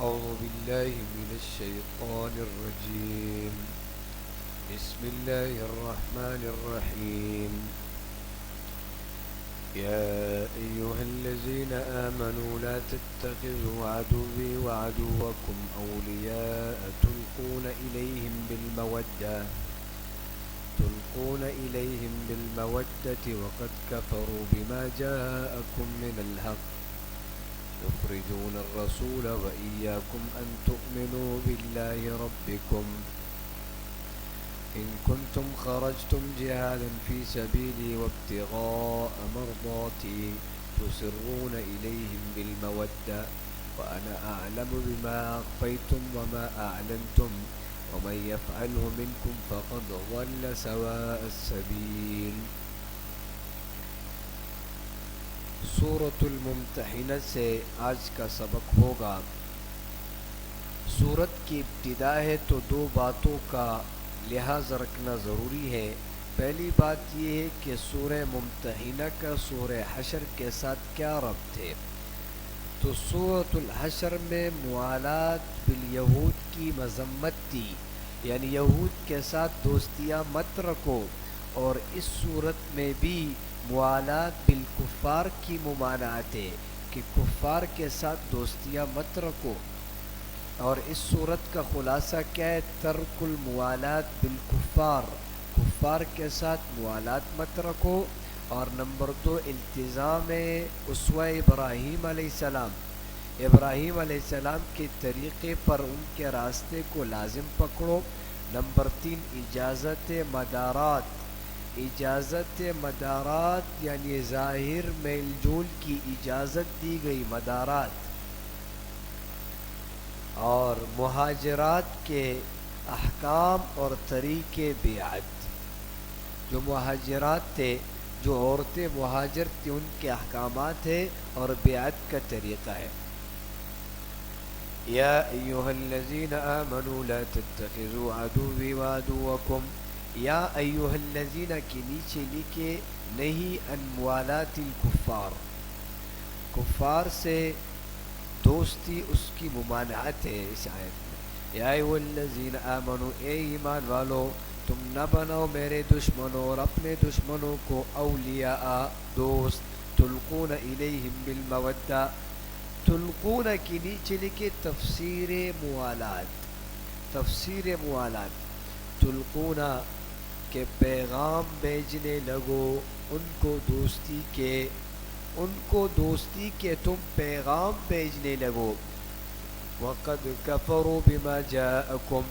أعوذ بالله من الشيطان الرجيم. بسم الله الرحمن الرحيم. يا أيها الذين آمنوا لا تتخذوا عدوي وعدوكم أولياء تلقون إليهم بالمودة وقد كفروا بما جاءكم من الحق يخرجون الرسول وإياكم أن تؤمنوا بالله ربكم إن كنتم خرجتم جهادا في سبيلي وابتغاء مرضاتي تسرون إليهم بالمودة وأنا أعلم بما أخفيتم وما أعلنتم ومن يفعله منكم فقد ضل سواء السبيل. سورۃ الممتحنہ سے آج کا سبق ہوگا. سورت کی ابتدا ہے تو دو باتوں کا لحاظ رکھنا ضروری ہے. پہلی بات یہ ہے کہ سورہ ممتحنہ کا سورہ حشر کے ساتھ کیا ربط ہے. تو سورۃ الحشر میں موالات بالیہود کی مذمت تھی، یعنی یہود کے ساتھ دوستیاں مت رکھو، اور اس صورت میں بھی موالات بالکفار کی ممانعت ہے کہ کفار کے ساتھ دوستیاں مت رکھو. اور اس صورت کا خلاصہ کیا ہے؟ ترک الموالات بالکفار، کفار کے ساتھ موالات مت رکھو. اور نمبر 2 التزام اسوہ ابراہیم علیہ السلام، ابراہیم علیہ السلام کے طریقے پر ان کے راستے کو لازم پکڑو. نمبر 3 اجازت مدارات یعنی ظاہر میل جول کی اجازت دی گئی مدارات. اور مہاجرات کے احکام اور طریقے بیعت، جو مہاجرات تھے، جو عورتیں مہاجر تھیں، ان کے احکامات ہیں اور بیعت کا طریقہ ہے. یا ایہا الذین آمنوا لا تتخذوا عدوی وعدوکم، یا ایہا الذین کے نیچے لکھے نہیں ان موالات الکفار، کفار سے دوستی اس کی ممانعت ہے. اس آیت میں یا ایہا الذین آمنوا، اے ایمان والو، تم نہ بناؤ میرے دشمنوں اور اپنے دشمنوں کو اولیاء دوست. تلقون الیہم بالمودہ، تلقون کی نیچے لکھے تفسیر موالات، تلقون کے پیغام بھیجنے لگو، ان کو دوستی کے تم پیغام بھیجنے لگو. وقد کفروا بما جاءکم،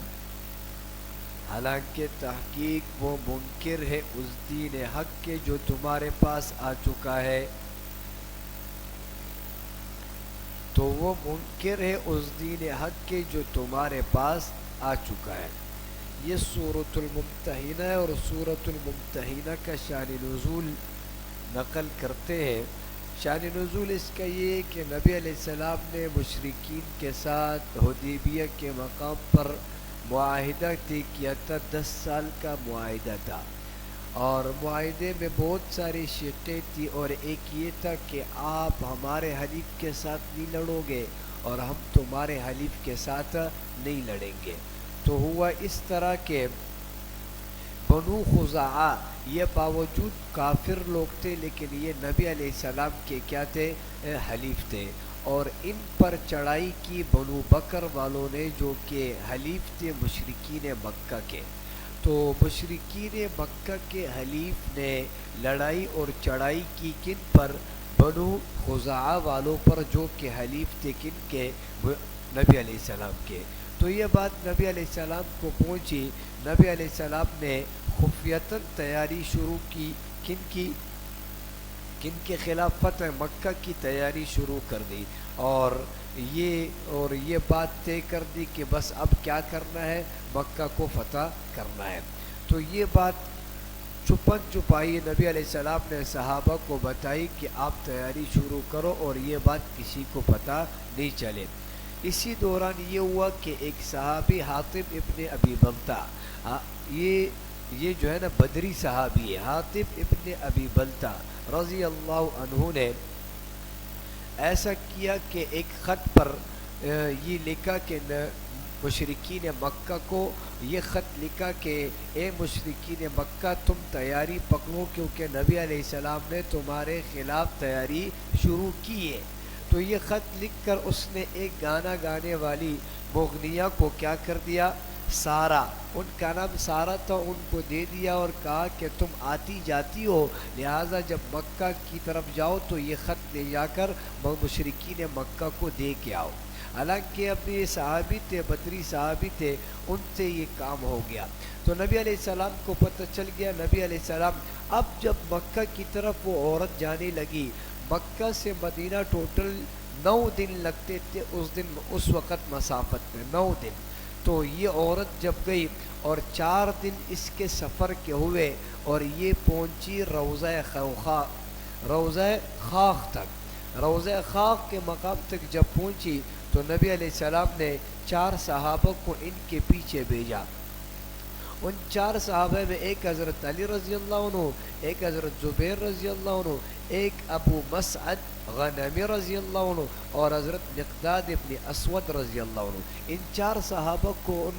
حالانکہ تحقیق وہ منکر ہے اس دین حق کے جو تمہارے پاس آ چکا ہے. تو وہ منکر ہے اس دین حق کے جو تمہارے پاس آ چکا ہے. یہ سورۃ الممتحنہ ہے، اور سورۃ الممتحنہ کا شان نزول نقل کرتے ہیں. شان نزول اس کا یہ ہے کہ نبی علیہ السلام نے مشرکین کے ساتھ حدیبیہ کے مقام پر معاہدہ طے کیا تھا. 10 سال کا معاہدہ تھا، اور معاہدے میں بہت ساری شرطیں تھیں، اور ایک یہ تھا کہ آپ ہمارے حلیف کے ساتھ نہیں لڑو گے اور ہم تمہارے حلیف کے ساتھ نہیں لڑیں گے. تو ہوا اس طرح کہ بنو خزاعہ یہ باوجود کافر لوگ تھے، لیکن یہ نبی علیہ السلام کے کیا تھے؟ حلیف تھے. اور ان پر چڑھائی کی بنو بکر والوں نے، جو کہ حلیف تھے مشرکین مکہ کے. تو مشرکین مکہ کے حلیف نے لڑائی اور چڑھائی کی کن پر؟ بنو خزاعہ والوں پر، جو کہ حلیف تھے کن کے؟ نبی علیہ السلام کے. تو یہ بات نبی علیہ السلام کو پہنچی. نبی علیہ السلام نے خفیتاً تیاری شروع کی. کن کے خلاف؟ فتح مکہ کی تیاری شروع کر دی، اور یہ بات طے کر دی کہ بس اب کیا کرنا ہے؟ مکہ کو فتح کرنا ہے. تو یہ بات چھپن چھپائی نبی علیہ السلام نے صحابہ کو بتائی کہ آپ تیاری شروع کرو، اور یہ بات کسی کو پتہ نہیں چلے. اسی دوران یہ ہوا کہ ایک صحابی حاطب ابن ابی بلتع، یہ جو ہے نا بدری صحابی ہے، حاطب ابن ابی بلتع رضی اللہ عنہ نے ایسا کیا کہ ایک خط پر یہ لکھا کہ مشرکین مکہ کو یہ خط لکھا کہ اے مشرکین مکہ تم تیاری پکڑو کیونکہ نبی علیہ السلام نے تمہارے خلاف تیاری شروع کی ہے۔ تو یہ خط لکھ کر اس نے ایک گانا گانے والی مغنیہ کو کیا کر دیا، سارا، ان کا نام سارا تھا، ان کو دے دیا اور کہا کہ تم آتی جاتی ہو، لہٰذا جب مکہ کی طرف جاؤ تو یہ خط لے جا کر مشرکین مکہ کو دے کے آؤ۔ حالانکہ اب یہ صحابی تھے، بدری صحابی تھے، ان سے یہ کام ہو گیا۔ تو نبی علیہ السلام کو پتہ چل گیا، نبی علیہ السلام اب جب مکہ کی طرف وہ عورت جانے لگی، مکہ سے مدینہ ٹوٹل 9 دن لگتے تھے اس وقت مسافت میں، 9 دن۔ تو یہ عورت جب گئی اور 4 دن اس کے سفر کے ہوئے اور یہ پہنچی روضہ خاک تک، روضہ خاک کے مقام تک جب پہنچی تو نبی علیہ السلام نے 4 صحابہ کو ان کے پیچھے بھیجا۔ ان 4 صحابہ میں ایک حضرت علی رضی اللہ عنہ، ایک حضرت زبیر رضی اللہ عنہ، ایک ابو مسعد غنمی رضی اللہ عنہ اور حضرت مقداد ابن اسود رضی اللہ عنہ۔ ان 4 صحابہ کو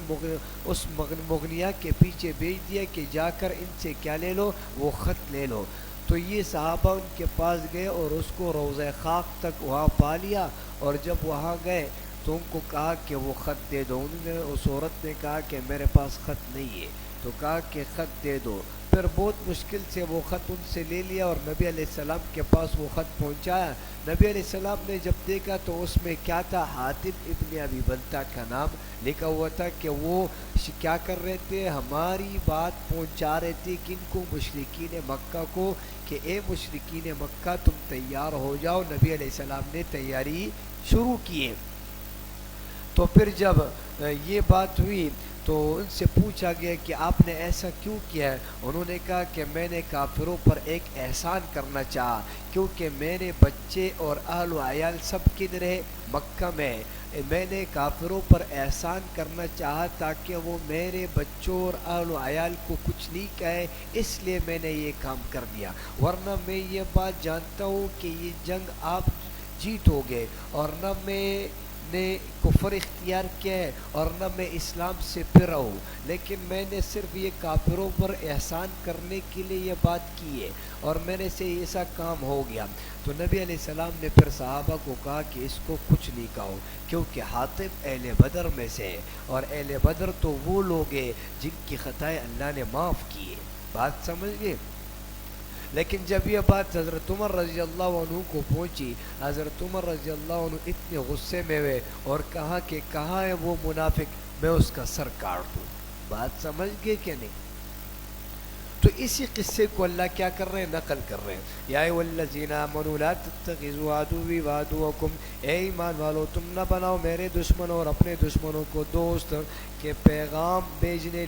اس مغنیہ کے پیچھے بھیج دیا کہ جا کر ان سے کیا لے لو، وہ خط لے لو۔ تو یہ صحابہ ان کے پاس گئے اور اس کو روضہ خاک تک وہاں پا لیا، اور جب وہاں گئے تو ان کو کہا کہ وہ خط دے دو۔ انہوں نے، اس عورت نے کہا کہ میرے پاس خط نہیں ہے، تو کہا کہ خط دے دو۔ پھر بہت مشکل سے وہ خط ان سے لے لیا اور نبی علیہ السلام کے پاس وہ خط پہنچایا۔ نبی علیہ السلام نے جب دیکھا تو اس میں کیا تھا، حاتب ابن ابی بلتہ کا نام لکھا ہوا تھا کہ وہ کیا کر رہے تھے، ہماری بات پہنچا رہے تھے کن کو، مشرکین مکہ کو، کہ اے مشرکین مکہ تم تیار ہو جاؤ۔ نبی علیہ السلام نے تیاری شروع کی ہے۔ تو پھر جب یہ بات ہوئی تو ان سے پوچھا گیا کہ آپ نے ایسا کیوں کیا ہے؟ انہوں نے کہا کہ میں نے کافروں پر ایک احسان کرنا چاہا، کیونکہ میرے بچے اور اہل و عیال سب کدھر رہے، مکہ میں، میں نے کافروں پر احسان کرنا چاہا تاکہ وہ میرے بچوں اور اہل و عیال کو کچھ نہیں کہے، اس لیے میں نے یہ کام کر دیا، ورنہ میں یہ بات جانتا ہوں کہ یہ جنگ آپ جیت ہوگے، اور نہ میں نے کفر اختیار کیا ہے اور نہ میں اسلام سے پھرا ہوں، لیکن میں نے صرف یہ کافروں پر احسان کرنے کے لیے یہ بات کی ہے اور میرے سے ایسا کام ہو گیا۔ تو نبی علیہ السلام نے پھر صحابہ کو کہا کہ اس کو کچھ نہیں کہو، کیونکہ حاتب اہل بدر میں سے ہے، اور اہل بدر تو وہ لوگ ہیں جن کی خطائیں اللہ نے معاف کی ہے۔ بات سمجھ گئے؟ لیکن جب یہ بات حضرت عمر رضی اللہ عنہ کو پہنچی، حضرت عمر رضی اللہ عنہ اتنے غصے میں ہوئے اور کہا کہ کہاں ہے وہ منافق، میں اس کا سر کاٹ دوں۔ بات سمجھ گئے کہ نہیں؟ تو اسی قصے کو اللہ کیا کر رہے ہیں، نقل کر رہے ہیں۔ یا ایھا الذین آمنوا لا تتخذوا عدوی وعدوکم، اے ایمان والو تم نہ بناؤ میرے دشمنوں اور اپنے دشمنوں کو دوست، کہ پیغام بھیجنے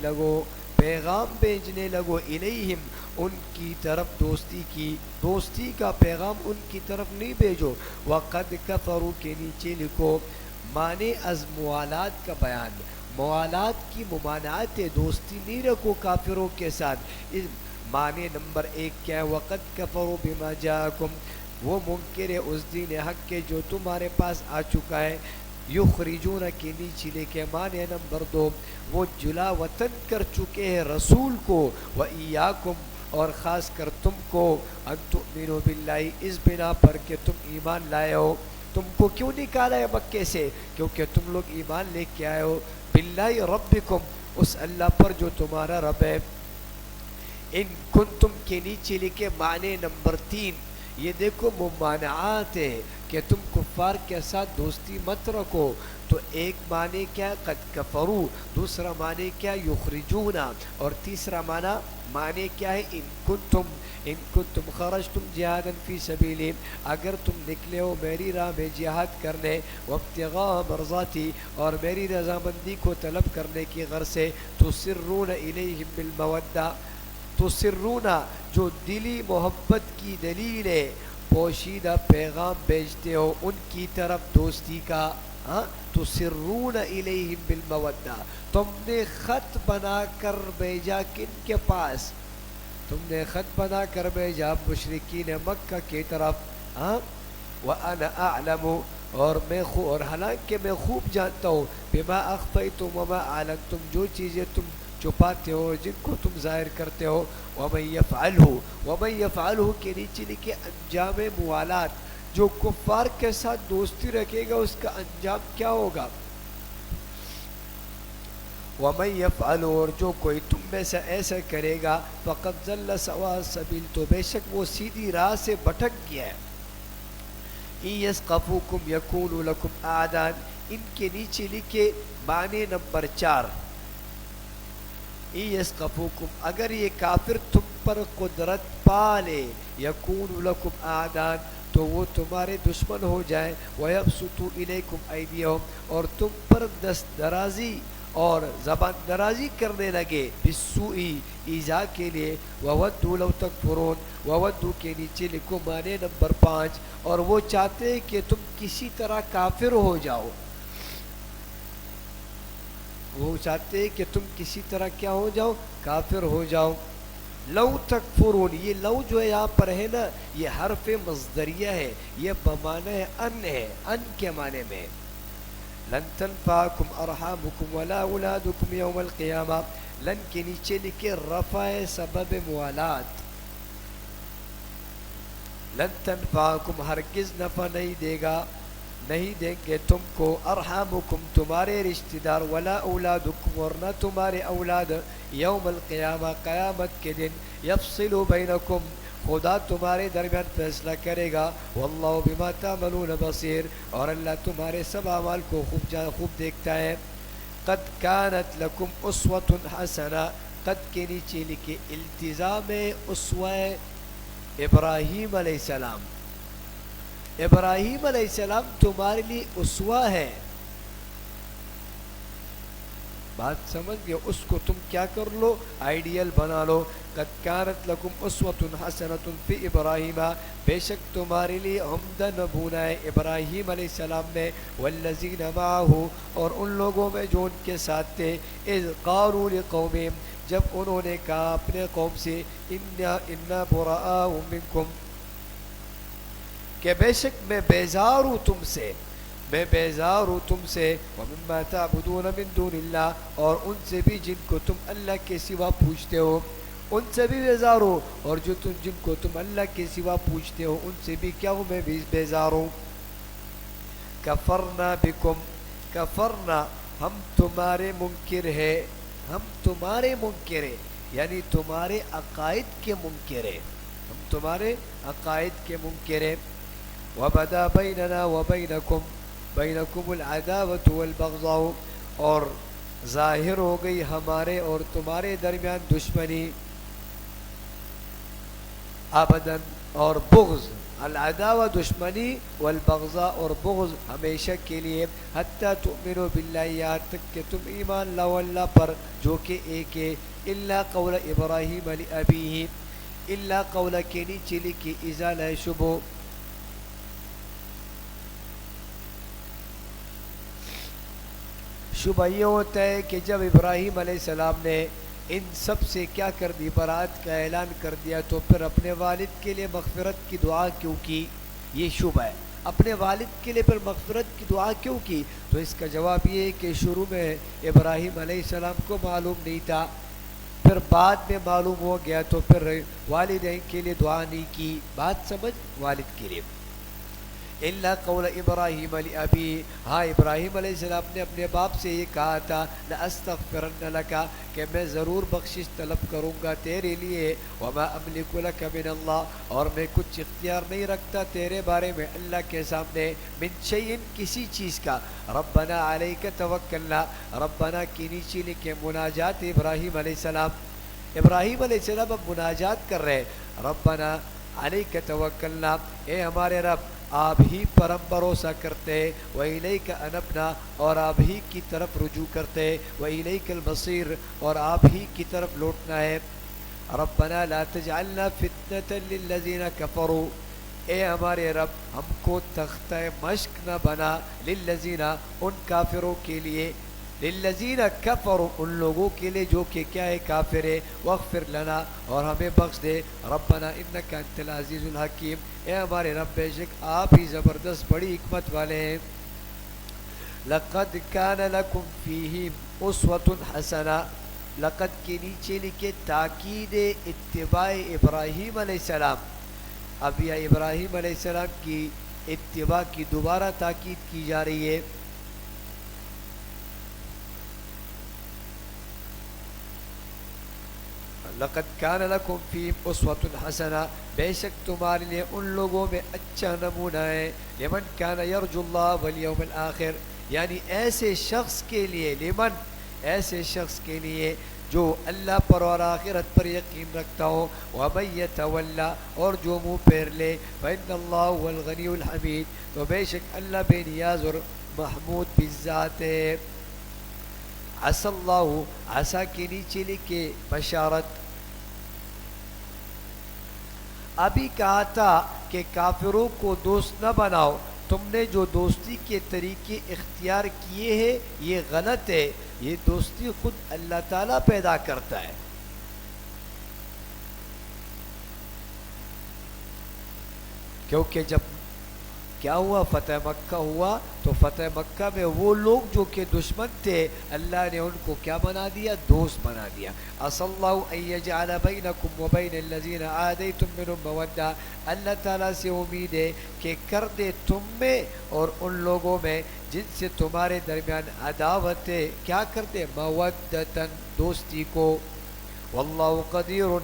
لگو الیہم، ان کی طرف دوستی کا پیغام ان کی طرف نہیں بھیجو۔ وقد کفروا کے نیچے لکھو معنی از موالات کا بیان، موالات کی ممانعت ہے، دوستی نہیں رکھو کافروں کے ساتھ۔ معنی نمبر 1 کیا ہے، وقد کفروا بما جاءکم، وہ منکر ہے اس دین حق کے جو تمہارے پاس آ چکا ہے۔ یخرجون کے نیچے لے کے معنی نمبر 2، وہ جلا وطن کر چکے ہیں رسول کو، وَإِيَّاكُمْ، اور خاص کر تم کو، ان تؤمنوا باللہ، اس بنا پر کہ تم ایمان لائے ہو۔ تم کو کیوں نکالا ہے مکے سے؟ کیونکہ تم لوگ ایمان لے کے آئے ہو، باللہ ربکم، اس اللہ پر جو تمہارا رب ہے۔ ان کنتم کے نیچے لکھے معنی نمبر 3، یہ دیکھو ممانعات ہے کہ تم کفار کے ساتھ دوستی مت رکھو۔ تو ایک معنی کیا، قد کفروا، دوسرا معنی کیا، یخرجون، اور تیسرا معنی کیا ہے، ان کنتم خرجتم جہادا فی سبیلی، اگر تم نکلے ہو میری راہ میں جہاد کرنے، وابتغاء مرضاتی، اور میری رضامندی کو طلب کرنے کی غرض سے، تسرون الیہم بالمودہ، تسرون جو دلی محبت کی دلیل ہے، پوشیدہ پیغام بھیجتے ہو ان کی طرف دوستی کا، تسرون الیہم بالمودہ، تم نے خط بنا کر بھیجا کن کے پاس؟ تم نے خط بنا کر بھیجا مشرکین مکہ کی طرف، وَأَنَا أَعْلَمُ، اور حالانکہ میں خوب جانتا ہوں بما اخفیتم وما اعلنتم، جو چیزیں تم چھپاتے ہو، جن کو تم ظاہر کرتے ہو، ومن یفعلہ کے نیچے لکھے انجام موالات، جو کفار کے ساتھ دوستی رکھے گا اس کا انجام کیا ہوگا؟ ومن یفعل، اور جو کوئی تم میں سے ایسا کرے گا، فقد ضل سواء السبیل، تو بے شک وہ سیدھی راہ سے بھٹک گیا ہے۔ ان یثقفوکم یکونوا لکم اعداء، ان کے نیچے لکھے معنی نمبر 4، ان یثقفوکم، اگر یہ کافر تم پر قدرت پا لے، یکونوا لکم اعداء، تو وہ تمہارے دشمن ہو جائیں، وَيَبْسُطُوا إِلَيْكُمْ أَيْدِيَهُمْ، اور تم پر دست درازی اور زبان درازی کرنے لگے، بالسوء، ایذا کے لیے، وَوَدُّوا لَوْ تَكْفُرُونَ، وَوَدُّوا کے نیچے لکھو معنی نمبر 5، اور وہ چاہتے ہیں کہ تم کسی طرح کافر ہو جاؤ، وہ چاہتے ہیں کہ تم کسی طرح کیا ہو جاؤ؟ کافر ہو جاؤ۔ لو تکفرون، یہ لو جو ہے یہاں پر ہے نا، یہ حرف مصدریہ ہے، یہ بمعنی ان ہے، ان کے معنی میں۔ لن تنفعکم ارحامکم ولا اولادکم یوم القیامہ، لن کے نیچے لکھے رفع سبب موالات، لن تنفعکم، ہرگز نفع نہیں دے گا، نہیں دیں گے تم کو، ارحامکم، تمہارے رشتہ دار، ولا اولادکم، اور نہ تمہارے اولاد، یوم القیامہ، قیامت کے دن، یفصل بینکم، خدا تمہارے درمیان فیصلہ کرے گا، واللہ بما تعملون بصیر، اور اللہ تمہارے سب اعمال کو خوب دیکھتا ہے۔ قد کانت لکم اسوۃ حسنہ، قد کے نیچے لکھے التزام اسوہ ابراہیم علیہ السلام، ابراہیم علیہ السلام تمہارے لیے اسوہ ہے، بات سمجھ گئے؟ اس کو تم کیا کر لو؟ آئیڈیل بنا لو۔ قد کانت لکم اسوۃ حسنۃ فی ابراہیم، بے شک تمہارے لیے عمدہ نمونہ ہے ابراہیم علیہ السلام میں، والذین معہ، اور ان لوگوں میں جو ان کے ساتھ تھے، اذ قالوا لقومہم، جب انہوں نے کہا اپنے قوم سے، انا براء منکم، کہ بے شک میں بیزار ہوں تم سے، میں بیزار ہوں تم سے، ومما تعبدون من دون اللہ، اور ان سے بھی جن کو تم اللہ کے سوا پوجتے ہو، ان سے بھی بیزار ہو، اور جن کو تم اللہ کے سوا پوجتے ہو ان سے بھی کیا ہوں؟ میں بھی بیزار ہوں۔ کفرنا بکم، کفرنا، ہم تمہارے منکر ہے، ہم تمہارے منکر ہے، یعنی تمہارے عقائد کے منکر ہے، ہم تمہارے عقائد کے منکر ہے۔ وبدا بیننا وبینکم، بینکم العداوۃ والبغضاء، اور ظاہر ہو گئی ہمارے اور تمہارے درمیان دشمنی، ابداً، اور بغض، العداوہ دشمنی، والبغضاء اور بغض ہمیشہ کے لیے، حتی تؤمنوا باللہ، یہاں تک کہ تم ایمان لاؤ اللہ پر جو کہ ایک ہے، الا قول ابراہیم لابیہ، الا قول کے نیچے لکھی اذا لا شبہ، شبہ یہ ہوتا ہے کہ جب ابراہیم علیہ السلام نے ان سب سے کیا کر دی، برات کا اعلان کر دیا، تو پھر اپنے والد کے لیے مغفرت کی دعا کیوں کی؟ یہ شبہ ہے، اپنے والد کے لیے پھر مغفرت کی دعا کیوں کی؟ تو اس کا جواب یہ ہے کہ شروع میں ابراہیم علیہ السلام کو معلوم نہیں تھا، پھر بعد میں معلوم ہو گیا، تو پھر والدین کے لیے دعا نہیں کی، بات سمجھ؟ والد کے لیے۔ الا قول ابراہیم لابی، ہاں ابراہیم علیہ السلام نے اپنے باپ سے یہ کہا تھا، لاستغفرن لک، کہ میں ضرور بخشش طلب کروں گا تیرے لیے، وما املک لک من اللہ، اور میں کچھ اختیار نہیں رکھتا تیرے بارے میں اللہ کے سامنے، من شیء، کسی چیز کا، ربنا علیک توکلنا، ربنا کی نیچے لکھے مناجات ابراہیم علیہ السلام، ابراہیم علیہ السلام اب مناجات کر رہے، ربنا علیک توکلنا، اے ہمارے رب آپ ہی پر ہم بھروسہ کرتے، وَإِلَيْكَ أَنَبْنَا، اور آپ ہی کی طرف رجوع کرتے، وَإِلَيْكَ الْمَصِيرُ، اور آپ ہی کی طرف لوٹنا ہے، ربنا لا تجعلنا فتنة للذین کفروا، اے ہمارے رب ہم کو تختہ مشق نہ بنا، للذین، ان کافروں کے لیے، للذین کفروا ان لوگوں کے لیے جو کہ کیا ہے کافر ہے واغفر لنا اور ہمیں بخش دے ربنا انک انت العزیز الحکیم اے ہمارے رب بے شک آپ ہی زبردست بڑی حکمت والے ہیں لقد کان لکم فیہم اسوۃ حسنہ لقد کے نیچے لکھے تاکید اتباع ابراہیم علیہ السلام اب یہ ابراہیم علیہ السلام کی اتباع کی دوبارہ تاکید کی جا رہی ہے لقد کان لکم فیہم اسوۃ حسنہ بے شک تمہارے لیے ان لوگوں میں اچھا نمونہ ہے لمن کان یرجو اللہ والیوم الآخر یعنی ایسے شخص کے لیے لمن ایسے شخص کے لیے جو اللہ پر اور آخرت پر یقین رکھتا ہو ومن یتولی اور جو منہ پھیر لے فإن اللہ هو الغنی الحمید تو بے شک اللہ بے نیاز اور محمود بالذات ہے عسى اللہ عسا کے نیچے لکھے بشارت ابھی کہا تھا کہ کافروں کو دوست نہ بناؤ تم نے جو دوستی کے طریقے اختیار کیے ہیں یہ غلط ہے یہ دوستی خود اللہ تعالیٰ پیدا کرتا ہے کیونکہ جب کیا ہوا فتح مکہ ہوا تو فتح مکہ میں وہ لوگ جو کہ دشمن تھے اللہ نے ان کو کیا بنا دیا دوست بنا دیا عسى اللہ ان یجعل بینکم وبین الذین عادیتم منهم مودہ اللہ تعالیٰ سے امید ہے کہ کر دے تم میں اور ان لوگوں میں جن سے تمہارے درمیان عداوت ہے کیا کر دے مودتاً دوستی کو واللہ قدیر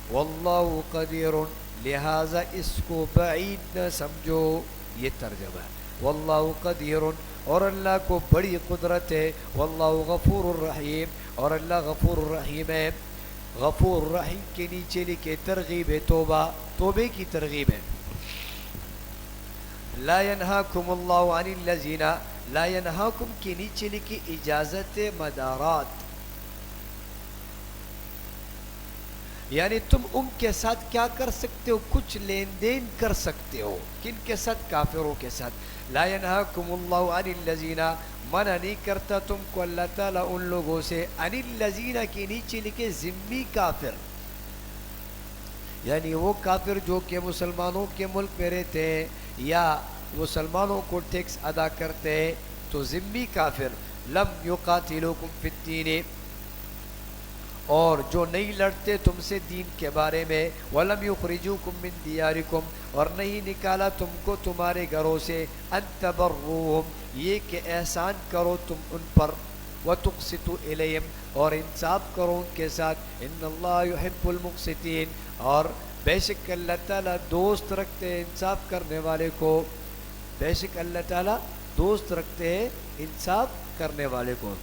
واللہ قدیر لہذا اس کو بعید نہ سمجھو یہ ترجمہ ہے واللہ قدیر اور اللہ کو بڑی قدرت ہے واللہ غفور الرحیم اور اللہ غفور الرحیم ہے غفور الرحیم کے نیچے لکھے ترغیب توبہ توبے کی ترغیب ہے لا ینہاکم اللہ عن الذین لا ینہاکم کے نیچے لکھے اجازت مدارات یعنی تم ان کے ساتھ کیا کر سکتے ہو کچھ لین دین کر سکتے ہو کن کے ساتھ کافروں کے ساتھ لا ینہاکم اللہ عن الذین منع نہیں کرتا تم کو اللہ تعالیٰ ان لوگوں سے عن الذین کے نیچے لکھے ذمی کافر یعنی وہ کافر جو کہ مسلمانوں کے ملک میں رہتے ہیں یا مسلمانوں کو ٹیکس ادا کرتے ہیں تو ذمی کافر لم یقاتلوکم فی الدین اور جو نہیں لڑتے تم سے دین کے بارے میں وَلَمْ يُخْرِجُوكُم مِّن دِيَارِكُمْ اور نہیں نکالا تم کو تمہارے گھروں سے أَن تَبَرُّوهُمْ یہ کہ احسان کرو تم ان پر وَتُقْسِطُوا إِلَيْهِمْ اور انصاف کرو ان کے ساتھ إِنَّ اللَّهَ يُحِبُّ الْمُقْسِطِينَ اور بے شک اللہ تعالیٰ دوست رکھتے ہیں انصاف کرنے والے کو بے شک اللہ تعالیٰ دوست رکھتے ہیں انصاف کرنے والے کو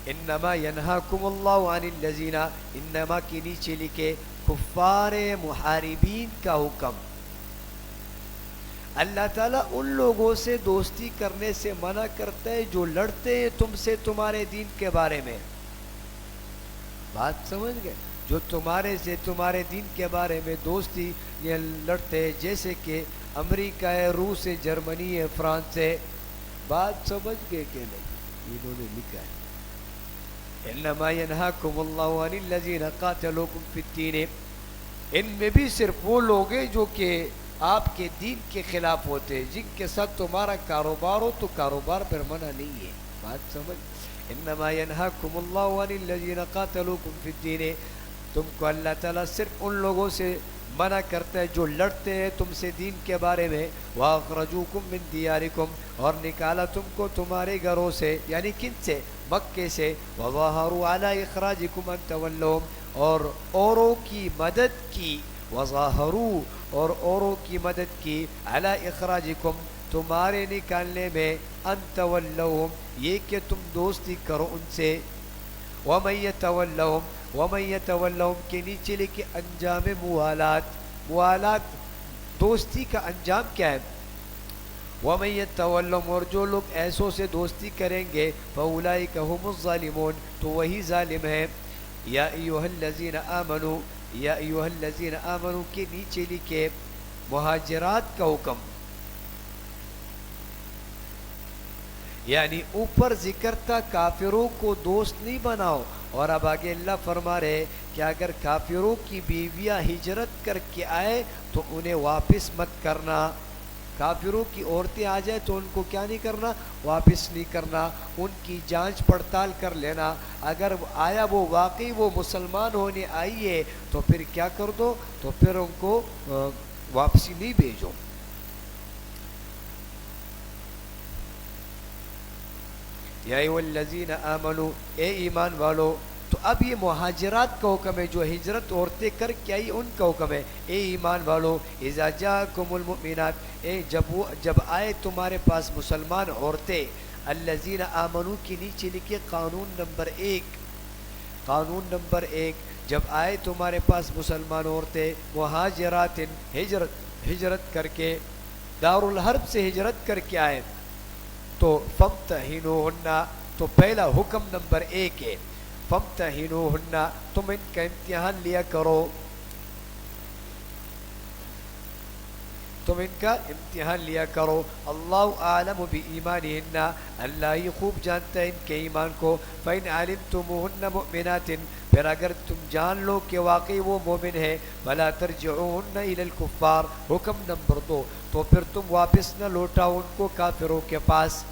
انما ینہاکم اللہ عن الذین انما کے نیچے لکھے کفار محاربین کا حکم اللہ تعالیٰ ان لوگوں سے دوستی کرنے سے منع کرتا ہے جو لڑتے ہیں تم سے تمہارے دین کے بارے میں بات سمجھ گئے جو تمہارے سے تمہارے دین کے بارے میں دوستی یہ لڑتے ہیں جیسے کہ امریکہ ہے روس ہے جرمنی ہے فرانس ہے بات سمجھ گئے کہ نہیں انہوں نے لکھا ہے انما ینہاکم اللہ عن الذین قاتلوکم فی الدین ان میں بھی صرف وہ لوگ ہیں جو کہ آپ کے دین کے خلاف ہوتے ہیں جن کے ساتھ تمہارا کاروبار ہو تو کاروبار پر منع نہیں ہے بات سمجھ انما ینہاکم اللہ عن الذین قاتلوکم فی الدین تم کو اللہ تعالیٰ صرف ان لوگوں سے منع کرتا ہے جو لڑتے ہیں تم سے دین کے بارے میں وَأَخْرَجُوكُم مِّن دِيَارِكُمْ اور نکالا تم کو تمہارے گھروں سے یعنی کن سے مکے سے وَظَاهَرُوا عَلَىٰ إِخْرَاجِكُمْ أَن تَوَلَّوْهُمْ اور اوروں کی مدد کی وَظَاهَرُوا اور اوروں کی مدد کی عَلَىٰ إِخْرَاجِكُمْ تمہارے نکالنے میں أَن تَوَلَّوْهُمْ یہ کہ تم دوستی کرو ان سے وَمَن يَتَوَلَّوْهُمْ وَمَن يَتَوَلَّهُمْ کے نیچے لکھے انجام موالات دوستی کا انجام کیا ہے وَمَن يَتَوَلَّهُمْ اور جو لوگ ایسوں سے دوستی کریں گے فَأُولَئِكَ هُمُ الظَّالِمُونَ تو وہی ظالم ہیں یا ایھا الذین آمنوا یا ایھا الذین آمنوا کے نیچے لکھے مہاجرات کا حکم یعنی اوپر ذکر تھا کافروں کو دوست نہیں بناؤ، اور اب آگے اللہ فرما رہے کہ اگر کافروں کی بیویاں ہجرت کر کے آئے تو انہیں واپس مت کرنا، کافروں کی عورتیں آ جائے تو ان کو کیا نہیں کرنا، واپس نہیں کرنا، ان کی جانچ پڑتال کر لینا، اگر آیا وہ واقعی وہ مسلمان ہونے آئی ہے تو پھر کیا کر دو، تو پھر ان کو واپسی نہیں بھیجو۔ یا ایھا الذین آمنو، اے ایمان والو، تو اب یہ مہاجرات کا حکم ہے، جو ہجرت عورتیں کر کے آئی ان کا حکم ہے، اے ایمان والو اذا جاءکم المؤمنات، جب آئے تمہارے پاس مسلمان عورتیں، الذین آمنو کے نیچے لکھے قانون نمبر 1، قانون نمبر 1، جب آئے تمہارے پاس مسلمان عورتیں، مہاجرات، ہجرت کر کے، دارالحرب سے ہجرت کر کے آئے، تو فامتحنوہن، تو پہلا حکم نمبر 1 ہے فامتحنوہن، تم ان کا امتحان لیا کرو، تم ان کا امتحان لیا کرو، اللہ اعلم بایمانہن، اللہ ہی خوب جانتا ہے ان کے ایمان کو، فإن علمتموہن مؤمنات، پھر اگر تم جان لو کہ واقعی وہ مومن ہے، فلا ترجعوہن الی الکفار، حکم نمبر 2، تو پھر تم واپس نہ لوٹاؤ ان کو کافروں کے پاس۔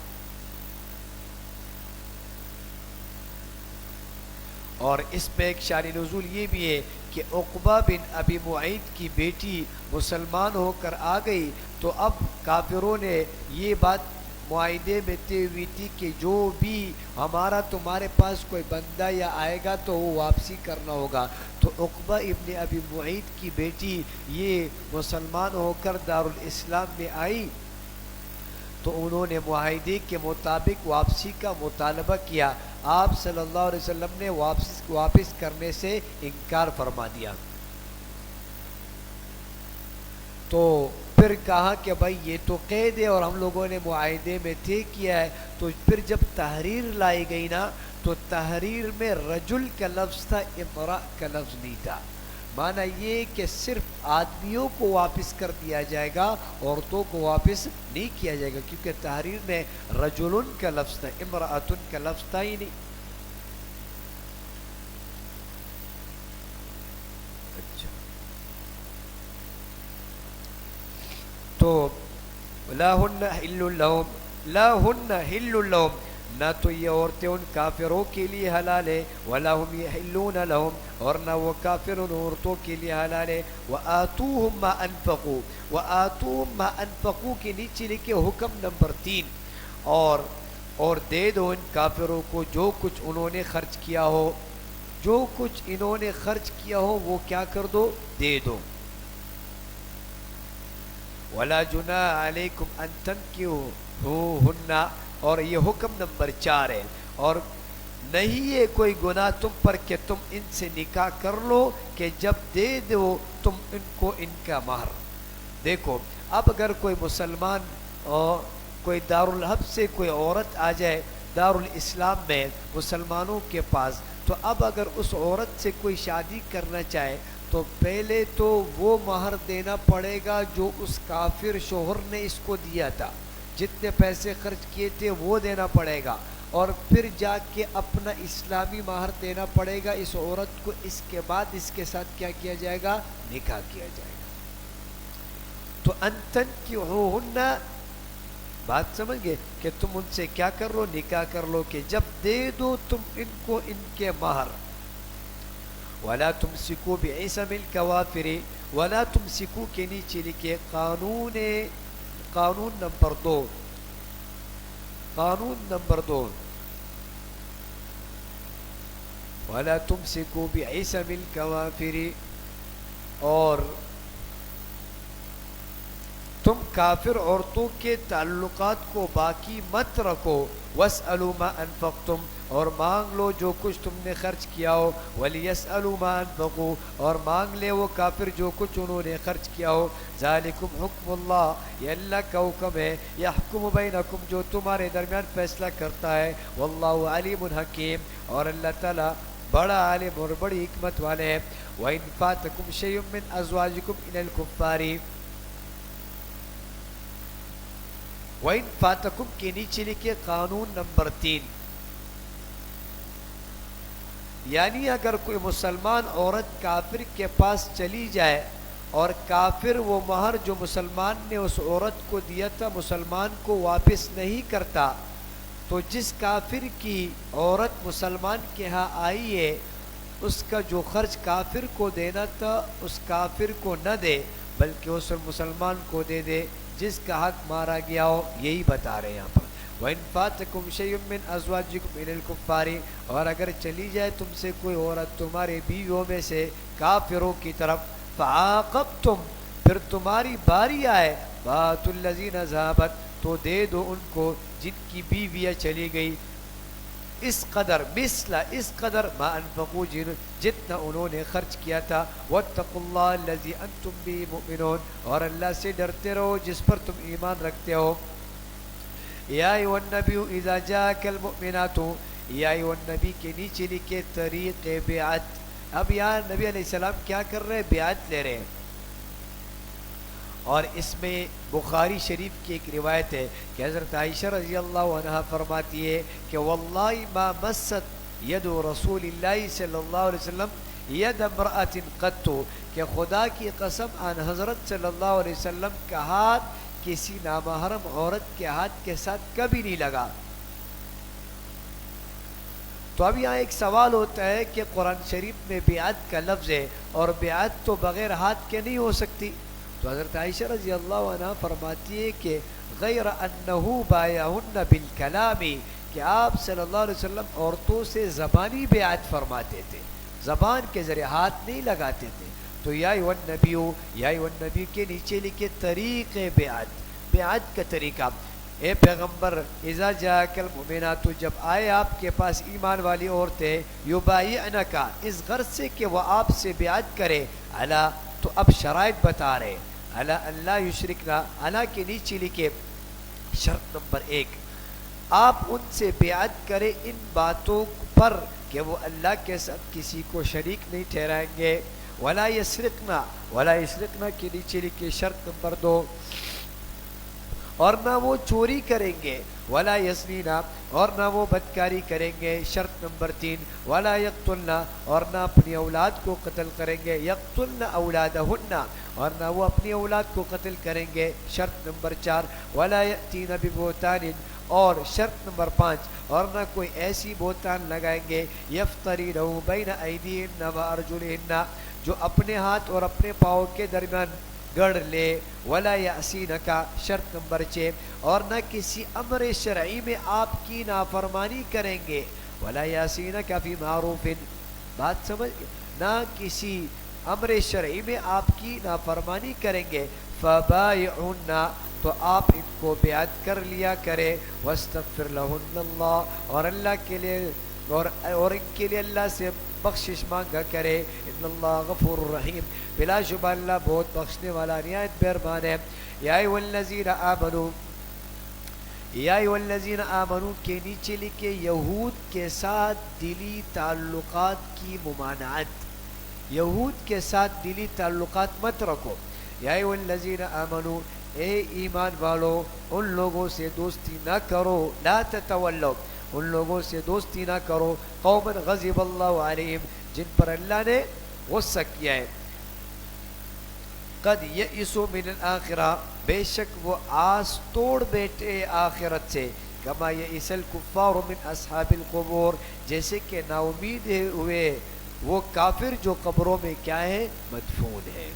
اور اس پہ ایک شان نزول یہ بھی ہے کہ عقبہ بن ابی معیط کی بیٹی مسلمان ہو کر آ گئی، تو اب کافروں نے یہ بات معاہدے میں طے ہوئی تھی کہ جو بھی ہمارا تمہارے پاس کوئی بندہ یا آئے گا تو وہ واپسی کرنا ہوگا، تو عقبہ ابن ابی معیط کی بیٹی یہ مسلمان ہو کر دارالاسلام میں آئی، تو انہوں نے معاہدے کے مطابق واپسی کا مطالبہ کیا، آپ صلی اللہ علیہ وسلم نے واپس کرنے سے انکار فرما دیا، تو پھر کہا کہ بھائی یہ تو قید ہے اور ہم لوگوں نے معاہدے میں طے کیا ہے، تو پھر جب تحریر لائی گئی نا تو تحریر میں رجل کا لفظ تھا، امرأ کا لفظ نہیں تھا، معنی یہ کہ صرف آدمیوں کو واپس کر دیا جائے گا، عورتوں کو واپس نہیں کیا جائے گا، کیونکہ تحریر میں رجل کا لفظ تھا، امرأۃ کا لفظ تھا ہی نہیں۔ اچھا، تو لا ہن حل لہم، لا ہن حل لہم، نہ تو یہ عورتیں ان کافروں کے لیے حلال ہے، ولا ہم یحلون لہم، اور نہ وہ کافر ان عورتوں کے لیے حلال ہے، وآتوہم ما انفقوا، وآتوہم ما انفقوا کے نیچے لکھے حکم نمبر 3، اور دے دو ان کافروں کو جو کچھ انہوں نے خرچ کیا ہو، جو کچھ انہوں نے خرچ کیا ہو وہ کیا کر دو، دے دو۔ ولا جناح علیکم ان تنکحوہن، اور یہ حکم نمبر 4 ہے، اور نہیں ہے کوئی گناہ تم پر کہ تم ان سے نکاح کر لو، کہ جب دے دو تم ان کو ان کا مہر۔ دیکھو اب اگر کوئی مسلمان اور کوئی دارالحرب سے کوئی عورت آ جائے دارالاسلام میں مسلمانوں کے پاس، تو اب اگر اس عورت سے کوئی شادی کرنا چاہے تو پہلے تو وہ مہر دینا پڑے گا جو اس کافر شوہر نے اس کو دیا تھا، جتنے پیسے خرچ کیے تھے وہ دینا پڑے گا، اور پھر جا کے اپنا اسلامی مہر دینا پڑے گا اس عورت کو، اس کے بعد اس کے ساتھ کیا کیا جائے گا، نکاح کیا جائے گا۔ تو انتن کی ہونا بات سمجھ گئے کہ تم ان سے کیا کر لو، نکاح کر لو، کہ جب دے دو تم ان کو ان کے مہر۔ ولا تمسکوا بعصم الکوافر، ولا تمسکوا کے نیچے لکھے قانون نمبر 2، قانون نمبر 2، ولا تمسکوا بعصم الکوافر، اور تم کافر عورتوں کے تعلقات کو باقی مت رکھو، واسألوا ما انفقتم، اور مانگ لو جو کچھ تم نے خرچ کیا ہو، ولیسألوا ما انفقوا، اور مانگ لے وہ کافر جو کچھ انہوں نے خرچ کیا ہو، ذالکم حکم اللہ، یہ اللہ کا حکم ہے، یحکم بینکم، جو تمہارے درمیان فیصلہ کرتا ہے، واللہ علیم حکیم، اور اللہ تعالی بڑا عالم اور بڑی حکمت والے ہیں۔ وَإِن فَاتَكُمْ شَيْءٌ مِّنْ أَزْوَاجِكُمْ إِلَى الْكُفَّارِ، وَإِن فَاتَكُمْ کے نیچے لکھے قانون نمبر 3، یعنی اگر کوئی مسلمان عورت کافر کے پاس چلی جائے اور کافر وہ مہر جو مسلمان نے اس عورت کو دیا تھا مسلمان کو واپس نہیں کرتا، تو جس کافر کی عورت مسلمان کے ہاں آئی ہے اس کا جو خرچ کافر کو دینا تھا اس کافر کو نہ دے بلکہ اس مسلمان کو دے دے جس کا حق مارا گیا ہو. یہی بتا رہے ہیں یہاں پر. وَإِن فَاتَكُمْ شَيْءٌ مِّنْ أَزْوَاجِكُمْ إِلَى الْكُفَّارِ، اور اگر چلی جائے تم سے کوئی عورت تمہارے بیویوں میں سے کافروں کی طرف، فَعَاقَبْتُمْ پھر تمہاری باری آئے، فَآتُوا الَّذِينَ ذَهَبَتْ تو دے دو ان کو جن کی بیویاں چلی گئی، اس قدر اس قدر ما انفقوا جتنا انہوں نے خرچ کیا تھا. واتقوا اللہ الذی انتم به مؤمنون، اور اللہ سے ڈرتے رہو جس پر تم ایمان رکھتے ہو. یا ایھا النبی اذا جاءک المؤمنات، یا ایھا النبی کے نیچے لکھے طریق بیعت. اب یہاں نبی علیہ السلام کیا کر رہے ہیں؟ بیعت لے رہے ہیں. اور اس میں بخاری شریف کی ایک روایت ہے کہ حضرت عائشہ رضی اللہ عنہ فرماتی ہے کہ واللہ ما مست ید رسول اللہ صلی اللہ علیہ وسلم ید امرأۃ قط، کہ خدا کی قسم آن حضرت صلی اللہ علیہ وسلم کا ہاتھ کسی نامحرم عورت کے ہاتھ کے ساتھ کبھی نہیں لگا. تو اب یہاں ایک سوال ہوتا ہے کہ قرآن شریف میں بیعت کا لفظ ہے اور بیعت تو بغیر ہاتھ کے نہیں ہو سکتی. تو حضرت عائشہ رضی اللہ عنہ فرماتی ہے کہ غیر انہو بایعہن بالکلام، کہ آپ صلی اللہ علیہ وسلم عورتوں سے زبانی بیعت فرماتے تھے، زبان کے ذریعے ہاتھ نہیں لگاتے تھے. تو یا ایھا النبی، یا ایھا النبی کے نیچے لکھے طریق بیعت کا طریقہ. اے پیغمبر اذا جاءک المؤمنات، جب آئے آپ کے پاس ایمان والی عورتیں، یبایعنک اس غرض سے کہ وہ آپ سے بیعت کرے، علی تو اب شرائط بتا رہے، علی اللہ یشرکنا، علی کے نیچے لکھے شرط نمبر 1، آپ ان سے بیعت کریں ان باتوں پر کہ وہ اللہ کے ساتھ کسی کو شریک نہیں ٹھہرائیں گے. ولا یسرقنا، ولا یسرقنا کے نیچے لکھے شرط نمبر 2، اور نہ وہ چوری کریں گے. ولا یزنینا، اور نہ وہ بدکاری کریں گے. شرط نمبر 3، ولا یقتلنا، اور نہ اپنی اولاد کو قتل کریں گے. یقتلن اولادہن، اور نہ وہ اپنی اولاد کو قتل کریں گے. شرط نمبر 4، ولا یأتین ببہتان، اور شرط نمبر 5، اور نہ کوئی ایسی بہتان لگائیں گے یفترینہ بین ایدیہن وارجلہن، جو اپنے ہاتھ اور اپنے پاؤں کے درمیان گڑھ لے. ولا یعصینک، شرط نمبر 6، اور نہ کسی امر شرعی میں آپ کی نافرمانی کریں گے. ولا یعصینک فی معروف، بات سمجھ گئے، نہ کسی امر شرعی میں آپ کی نافرمانی کریں گے. فبایعہن، تو آپ ان کو بیعت کر لیا کرے. واستغفر لہن اللہ، اور اللہ کے لیے اور ان کے لیے اللہ سے بخشش مانگا کرے. ان اللہ غفور الرحیم، بلا شبہ اللہ بہت بخشنے والا نہایت مہربان ہے. یا ایھا الذین آمنوا، یا ایھا الذین آمنوا کے نیچے لکھے یہود کے ساتھ دلی تعلقات کی ممانعت. یہود کے ساتھ دلی تعلقات مت رکھو. یا ایھا الذین آمنوا، اے ایمان والو ان لوگوں سے دوستی نہ کرو. لا تتولوا، ان لوگوں سے دوستی نہ کرو. قوما غضب اللہ علیہم، جن پر اللہ نے غصہ کیا ہے. قد یئسوا من الآخرہ، بے شک وہ آس توڑ بیٹھے آخرت سے. کما یئس الکفار من اصحاب القبور، جیسے کہ نا امید ہوئے وہ کافر جو قبروں میں کیا ہے؟ مدفون ہے.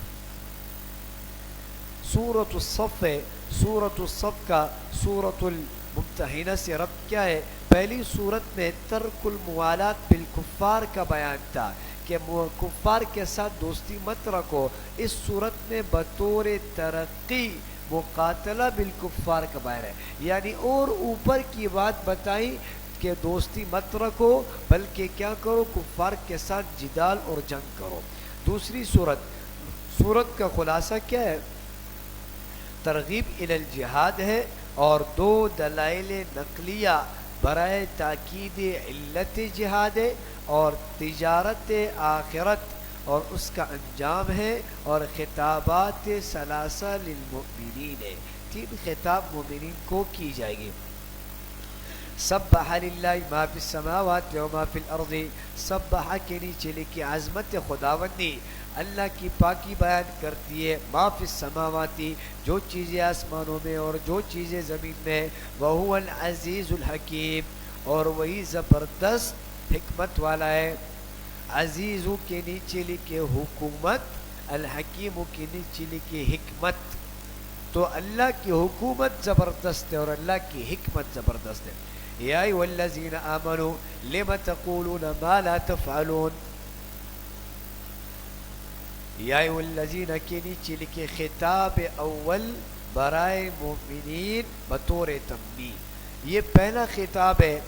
سورۃ الصف ہے. سورۃ الصف کا سورۃ الممتحنہ سے ربط کیا ہے؟ پہلی سورت میں ترک الموالات بالکفار کا بیان تھا کہ کفار کے ساتھ دوستی مت رکھو. اس صورت میں بطور ترقی مقاتلہ بالکفار کا بیان ہے، یعنی اور اوپر کی بات بتائی کہ دوستی مت رکھو بلکہ کیا کرو؟ کفار کے ساتھ جدال اور جنگ کرو. دوسری سورت کا خلاصہ کیا ہے؟ ترغیب الی الجہاد ہے، اور 2 دلائل نقلیہ برائے تاکید علت جہاد ہے، اور تجارت آخرت اور اس کا انجام ہے، اور خطابات ثلاثہ للمؤمنین ہے تین خطاب مومنین کو کی جائے گی. سبح للہ ما فی السماوات و ما فی الارض. سبح کے نیچے لکھی عظمت خداوندی، اللہ کی پاکی بیان کرتی ہے. ما فی السماواتی، جو چیزیں آسمانوں میں اور جو چیزیں زمین میں. وہو العزیز الحکیم، اور وہی زبردست حکمت والا ہے. عزیزوں کے نیچے لکھے حکومت، الحکیم کے نیچے لکھے حکمت. تو اللہ کی حکومت زبردست ہے اور اللہ کی حکمت زبردست ہے. یا ایھا الذین آمنوا لم تقولون ما لا تفعلون. یا ایھا الذین کے نیچے لکھے خطاب اول برائے مومنین بطور تنبیہ. یہ پہلا خطاب ہے.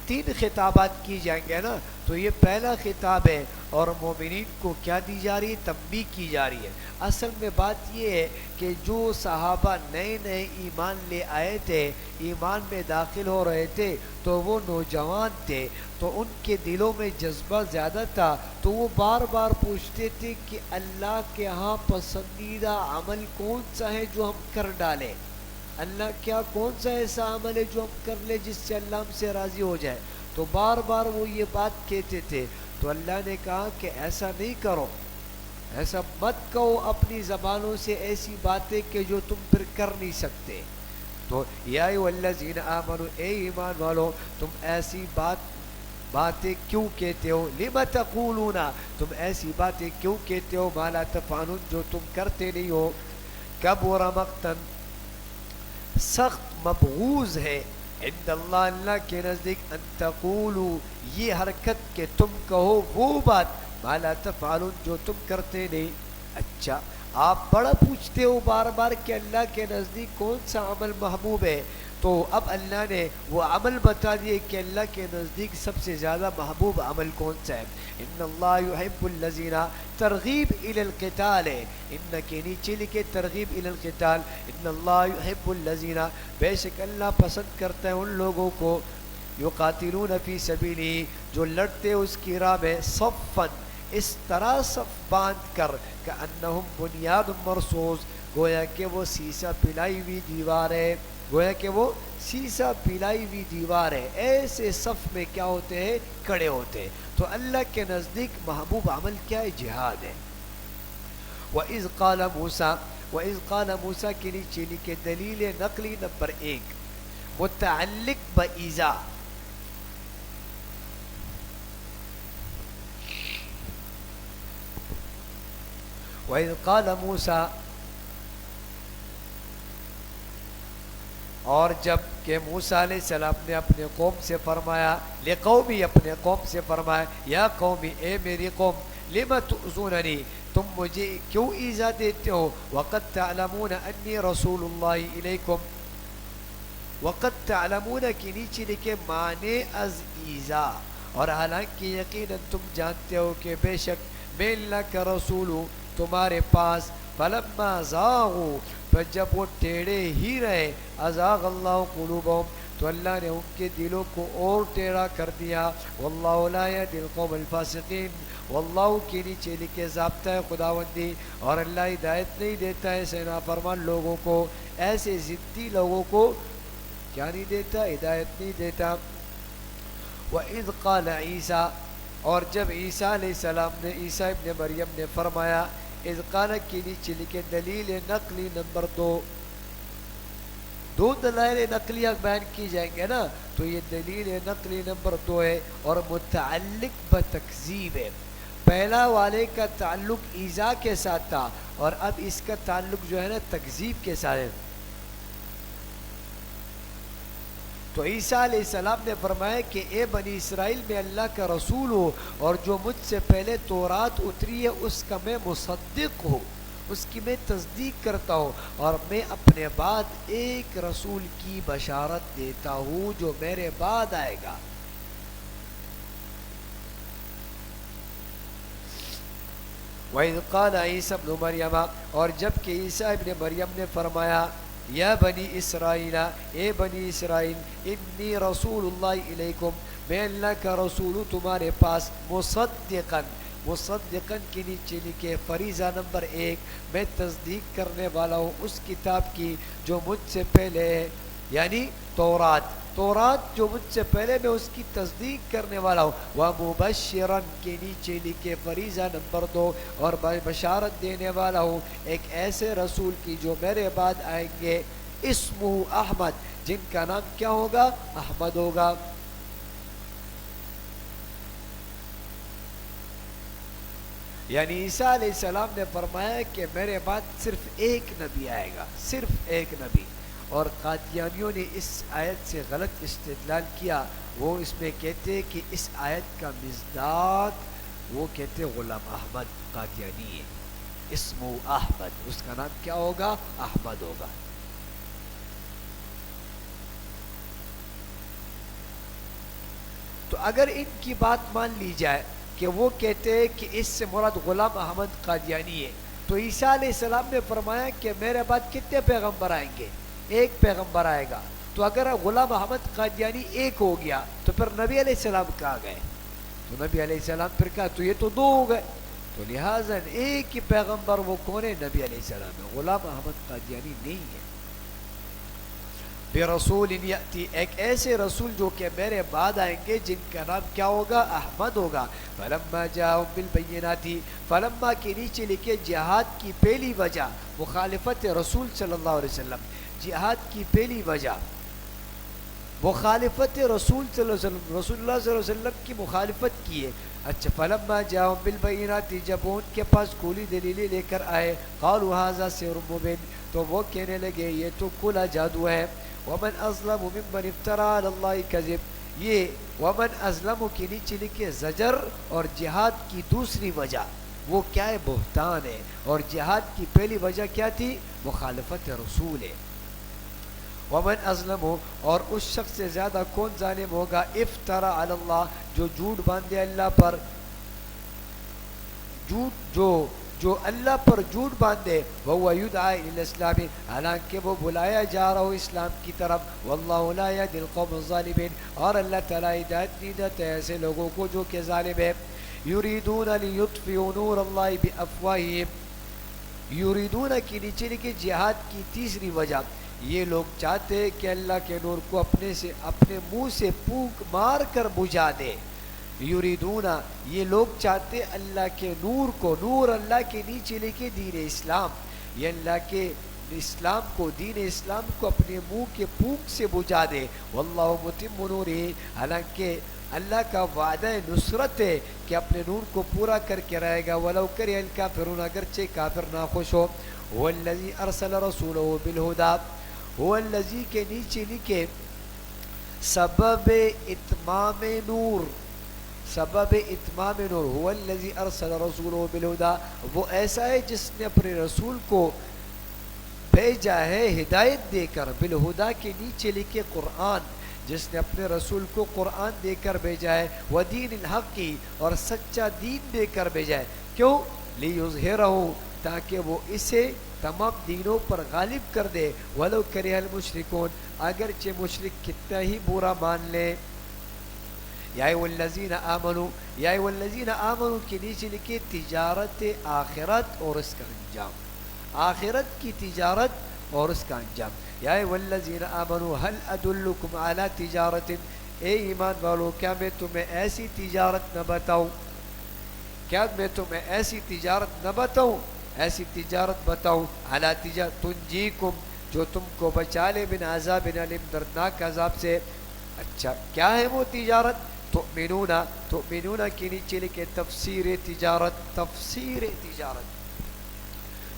تین خطابات کی جائیں گے نا، تو یہ پہلا خطاب ہے اور مومنین کو کیا دی جا رہی ہے؟ تنبیہ کی جا رہی ہے. اصل میں بات یہ ہے کہ جو صحابہ نئے نئے ایمان لے آئے تھے، ایمان میں داخل ہو رہے تھے، تو وہ نوجوان تھے، تو ان کے دلوں میں جذبہ زیادہ تھا، تو وہ بار بار پوچھتے تھے کہ اللہ کے ہاں پسندیدہ عمل کون سا ہے جو ہم کر ڈالیں. اللہ کیا کون سا ایسا عمل ہے جو ہم کر لیں جس سے اللہ ہم سے راضی ہو جائے. تو بار بار وہ یہ بات کہتے تھے. تو اللہ نے کہا کہ ایسا نہیں کرو، ایسا مت کہو اپنی زبانوں سے ایسی باتیں کہ جو تم پھر کر نہیں سکتے. تو یا ایھا الذین آمنوا، اے ایمان والو، تم ایسی باتیں کیوں کہتے ہو؟ لم تقولون، تم ایسی باتیں کیوں کہتے ہو؟ ما لا تفعلون، جو تم کرتے نہیں ہو. کبر مقتن، سخت مبغوض ہے، عند اللہ، اللہ کے نزدیک، ان تقولوا، یہ حرکت کہ تم کہو وہ بات، ما لا تفعلون، جو تم کرتے نہیں. اچھا، آپ بڑا پوچھتے ہو بار بار کہ اللہ کے نزدیک کون سا عمل محبوب ہے، تو اب اللہ نے وہ عمل بتا دیے کہ اللہ کے نزدیک سب سے زیادہ محبوب عمل کون سا ہے. ان اللہ یحب الذین، ترغیب الی القتال ہے. ان کے نیچے لکھے ترغیب الی القتال. ان اللہ یحب الذین، بے شک اللہ پسند کرتا ہے ان لوگوں کو، یقاتلون فی سبیلہ، جو لڑتے اس کی راہ میں، صفاً، اس طرح صف باندھ کر، کأنہم بنیاد مرصوص، گویا کہ وہ سیسا پلائی ہوئی دیوار ہے. گویا کہ وہ سیسا پلائی ہوئی دیوار ہے. ایسے صف میں کیا ہوتے ہیں؟ کھڑے ہوتے ہیں. تو اللہ کے نزدیک محبوب عمل کیا ہے؟ جہاد ہے. وَإِذْ قَالَ مُوسَىٰ، وَإِذْ قَالَ مُوسَىٰ کے لیے لکھے دلیل نقلی نمبر 1 متعلق بَإِذَا. وَإِذْ قَالَ مُوسَىٰ، اور جب کہ موسیٰ علیہ السلام نے اپنے قوم سے فرمایا، لقومی، اپنے قوم سے فرمایا، یا قومی، اے میری قوم، لم تؤذوننی، تم مجھے کیوں ایذا دیتے ہو، وقد تعلمون انی رسول اللہ الیکم. وقد تعلمون کی نیچے لکھے معنی از ایذا، اور حالانکہ یقیناً تم جانتے ہو کہ بے شک میں اللہ کا رسول ہوں تمہارے پاس. فلما زاغوا، پر جب وہ ٹیڑھے ہی رہے، ازاغ اللہ قلوبہم، تو اللہ نے ان کے دلوں کو اور ٹیڑھا کر دیا. واللہ لا یہدی القوم الفاسقین، واللہ کے نیچے لکھے ضابطہ ہے خداوندی، اور اللہ ہدایت نہیں دیتا ہے ایسے نافرمان لوگوں کو، ایسے ضدی لوگوں کو کیا نہیں دیتا؟ ہدایت نہیں دیتا. وَإِذْ قَالَ عِیسیٰ، اور جب عیسیٰ علیہ السلام نے، عیسیٰ ابن مریم نے فرمایا، اذ قال کے نیچے لکھے دلیل نقلی نمبر 2. دو دلائل نقلیہ بیان کی جائیں گے نا، تو یہ دلیل نقلی نمبر 2 ہے اور متعلق بتکذیب ہے. پہلا والے کا تعلق ایذا کے ساتھ تھا اور اب اس کا تعلق جو ہے نا تکذیب کے ساتھ ہے. تو عیسیٰ علیہ السلام نے فرمایا کہ اے بنی اسرائیل، میں اللہ کا رسول ہوں، اور جو مجھ سے پہلے تورات اتری ہے اس کا میں مصدق ہوں، اس کی میں تصدیق کرتا ہوں، اور میں اپنے بعد ایک رسول کی بشارت دیتا ہوں جو میرے بعد آئے گا. وَإِذْ قَالَ عِيسَىٰ ابْنُ مَرْيَمَ، اور جب کہ عیسیٰ ابن مریم نے فرمایا، یا بنی اسرائیل، اے بنی اسرائیل، انی رسول اللہ علیکم، میں اللہ کا رسول ہوں تمہارے پاس، مصدقاً، مصدقن کے نیچے لکھے فریضہ نمبر 1 میں تصدیق کرنے والا ہوں اس کتاب کی جو مجھ سے پہلے ہے، یعنی تورات جو مجھ سے پہلے میں اس کی تصدیق کرنے والا ہوں. وَمُبَشِّرًا کے نیچے لکھے فریضہ نمبر 2 اور بشارت دینے والا ہوں ایک ایسے رسول کی جو میرے بعد آئیں گے، اسمہ احمد، جن کا نام کیا ہوگا؟ احمد ہوگا. یعنی عیسیٰ علیہ السلام نے فرمایا کہ میرے بعد صرف ایک نبی آئے گا، صرف ایک نبی. اور قادیانیوں نے اس آیت سے غلط استدلال کیا. وہ اس میں کہتے ہیں کہ اس آیت کا مصداق وہ کہتے غلام احمد قادیانی ہے. اسمو احمد، اس کا نام کیا ہوگا؟ احمد ہوگا. تو اگر ان کی بات مان لی جائے کہ وہ کہتے ہیں کہ اس سے مراد غلام احمد قادیانی ہے، تو عیسیٰ علیہ السلام نے فرمایا کہ میرے بعد کتنے پیغمبر آئیں گے؟ ایک پیغمبر آئے گا. تو اگر غلام احمد قادیانی ایک ہو گیا تو پھر نبی علیہ السلام کہاں گئے؟ تو نبی علیہ السلام پھر کہا تو یہ تو 2 ہو گئے. تو لہٰذا ایک ہی پیغمبر وہ کون ہے؟ نبی علیہ السلام ہے، غلام احمد قادیانی نہیں ہے. برسول یأتی، ایک ایسے رسول جو کہ میرے بعد آئیں گے جن کا نام کیا ہوگا؟ احمد ہوگا. فلما جاءہم بالبینات، فلما کے نیچے لکھے جہاد کی پہلی وجہ مخالفت رسول صلی اللہ علیہ وسلم. جہاد کی پہلی وجہ مخالفت رسول صلی اللہ علیہ وسلم، رسول اللہ صلی اللہ علیہ وسلم کی مخالفت کی ہے. اچھا، فلما جاءہم بالبینات، جب ان کے پاس کھلی دلیلیں لے کر آئے، قالوا ھذا سحر مبین، تو وہ کہنے لگے یہ تو کھلا جادو ہے. ومن ازلم ممن افترى علی اللہ کذب، یہ ومن ازلم کے نیچے لکھے زجر اور جہاد کی دوسری وجہ وہ کیا ہے؟ بہتان ہے. اور جہاد کی پہلی وجہ کیا تھی؟ مخالفت رسول ہے. ومن ازلم، اور اس شخص سے زیادہ کون ظالم ہوگا؟ افترى علی اللہ، جو جھوٹ باندھے اللہ پر، جھوٹ جو اللہ پر جھوٹ باندھے. وَهُوَ يُدْعَى إِلَى الْإِسْلَامِ، حالانکہ وہ بلایا جا رہا ہو اسلام کی طرف. وَاللَّهُ لَا يَهْدِي الْقَوْمَ الظَّالِمِينَ، اور اللہ تعالیٰ ہدایت نہیں دیتے ایسے لوگوں کو جو کہ ظالم ہے. يُرِيدُونَ لِيُطْفِئُوا نُورَ اللَّهِ بِأَفْوَاهِهِمْ، یریدون کی نیچے لکھے جہاد کی تیسری وجہ، یہ لوگ چاہتے ہیں کہ اللہ کے نور کو اپنے منہ سے پھونک مار کر بجھا دے. یریدون، یہ لوگ چاہتے اللہ کے نور کو، نور اللہ کے نیچے لکھے دین اسلام، یہ اللہ کے اسلام کو، دین اسلام کو اپنے منہ کے پھونک سے بجھا دے. واللہ متم نورہ، حالانکہ اللہ کا وعدہ نصرت ہے کہ اپنے نور کو پورا کر کے رہے گا. ولو کرہ الکافرون، اگرچہ کافر ناخوش ہو. هو الذی ارسل رسولہ بالہدی، هو الذی کے نیچے لکھے سبب اتمام نور، سبب اتمام نور. هو الذی ارسل رسولہ بالہدی، وہ ایسا ہے جس نے اپنے رسول کو بھیجا ہے ہدایت دے کر. بالہدی کے نیچے لکھے قرآن، جس نے اپنے رسول کو قرآن دے کر بھیجا ہے. ودین الحق، اور سچا دین دے کر بھیجا ہے. کیوں؟ لیظہرہ، تاکہ وہ اسے تمام دینوں پر غالب کر دے. ولو کرہ المشرکون، اگرچہ مشرک کتنا ہی برا مان لے. یا ایھا الذین آمنوا، یا ایھا الذین آمنوا کے نیچے لکھے تجارت آخرت اور اس کا انجام، آخرت کی تجارت اور اس کا انجام. یا ایھا الذین آمنوا هل ادلکم علی تجارت، اے ایمان والو کیا میں تمہیں ایسی تجارت نہ بتاؤں، کیا میں تمہیں ایسی تجارت نہ بتاؤں، ایسی تجارت بتاؤں. علی تجارت تنجیکم، جو تم کو بچا لے من عذاب علیم، دردناک عذاب سے. اچھا، کیا ہے وہ تجارت؟ تؤمنون کے نیچے لکھے تفسیر تجارت، تفسیر تجارت.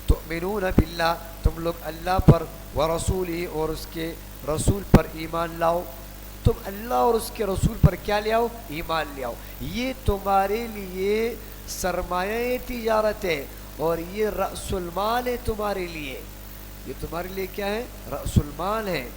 تؤمنون باللہ، تم لوگ اللہ پر، ورسولہ، اور اس کے رسول پر ایمان لاؤ. تم اللہ اور اس کے رسول پر کیا لے آؤ؟ ایمان لے آؤ. یہ تمہارے لیے سرمایہ تجارت ہے، اور یہ رأس المال ہے تمہارے لیے. یہ تمہارے لیے کیا ہے؟ رأس المال ہے.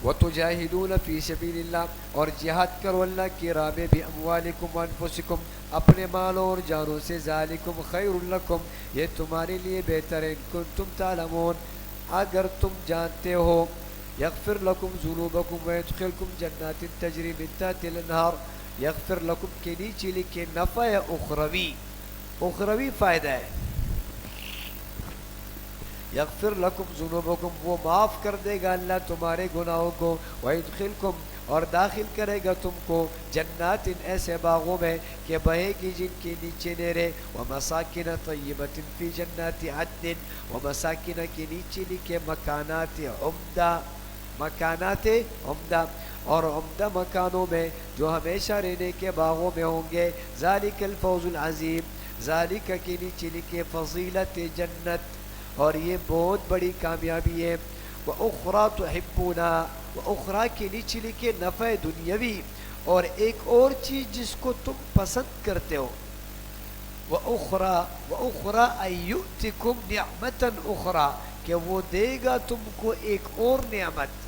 وَتُجَاهِدُونَ فِي سَبِيلِ اللَّهِ، اور جہاد کرو اللہ کی راہ میں، بِأَمْوَالِكُمْ وَأَنفُسِكُمْ، اپنے مالوں اور جانوں سے. ذَلِكُمْ خَيْرٌ لَكُمْ، یہ تمہارے لیے بہتر ہے. كُنتُمْ تَعْلَمُونَ، اگر تم جانتے ہو. يَغْفِرْ لَكُمْ ذُنُوبَكُمْ وَيَدْخِلْكُمْ جَنَّاتٍ تَجْرِي مِن تَحْتِهَا الْأَنْهَارُ، یغفر لکم کے نیچے لکھے نفع اخروی، اخروی فائدہ ہے. یغفر لکم ذنوبکم، وہ معاف کر دے گا اللہ تمہارے گناہوں کو. ویدخلکم، اور داخل کرے گا تم کو جنات، ایسے باغوں میں کہ بہے گی جن کے نیچے نہریں. ومساکن طیبۃ فی جنات عدن، ومساکن کے نیچے لکھے مکانات عمدہ، مکانات عمدہ، اور عمدہ مکانوں میں جو ہمیشہ رہنے کے باغوں میں ہوں گے. ذالک الفوز العظیم، ذالک کے نیچے لکھے فضیلت جنت، اور یہ بہت بڑی کامیابی ہے. وَأُخْرَى تُحِبُّونَا، وَأُخْرَى کے نیچے لکھے نفع دنیاوی، اور ایک اور چیز جس کو تم پسند کرتے ہو. وَأُخْرَى أَن يُؤْتِكُمْ نِعْمَةً أُخْرَى، کہ وہ دے گا تم کو ایک اور نعمت.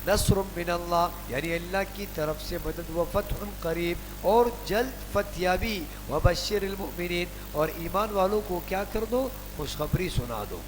نصر من اللہ، یعنی اللہ کی طرف سے مدد. و فتح قریب، اور جلد فتحیابی. وبشر المؤمنین، اور ایمان والوں کو کیا کر دو؟ خوشخبری سنا دو.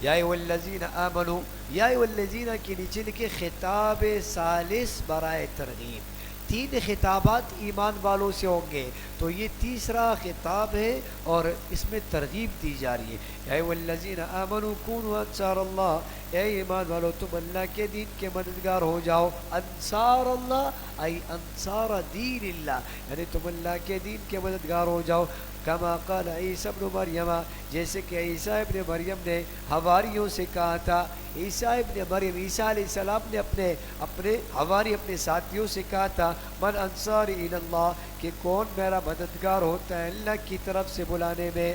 یا ایھا الذین آمنوا، یا ایھا الذین کے نیچے لکھے خطاب ثالث برائے ترغیب. تین خطابات ایمان والوں سے ہوں گے، تو یہ تیسرا خطاب ہے اور اس میں ترغیب دی جا رہی ہے. یا ایھا الذین آمنوا کونوا انصار اللہ، اے ایمان والو تم اللہ کے دین کے مددگار ہو جاؤ. انصار اللہ ای انصار دین اللہ، یعنی تم اللہ کے دین کے مددگار ہو جاؤ. کما قال عیسیٰ ابن مریم، جیسے کہ عیسیٰ ابن مریم نے حواریوں سے کہا تھا. عیسیٰ ابن مریم، عیسیٰ علیہ السلام نے اپنے حواری، اپنے ساتھیوں سے کہا تھا من انصاری الی اللہ، کہ کون میرا مددگار ہوتا ہے اللہ کی طرف سے بلانے میں.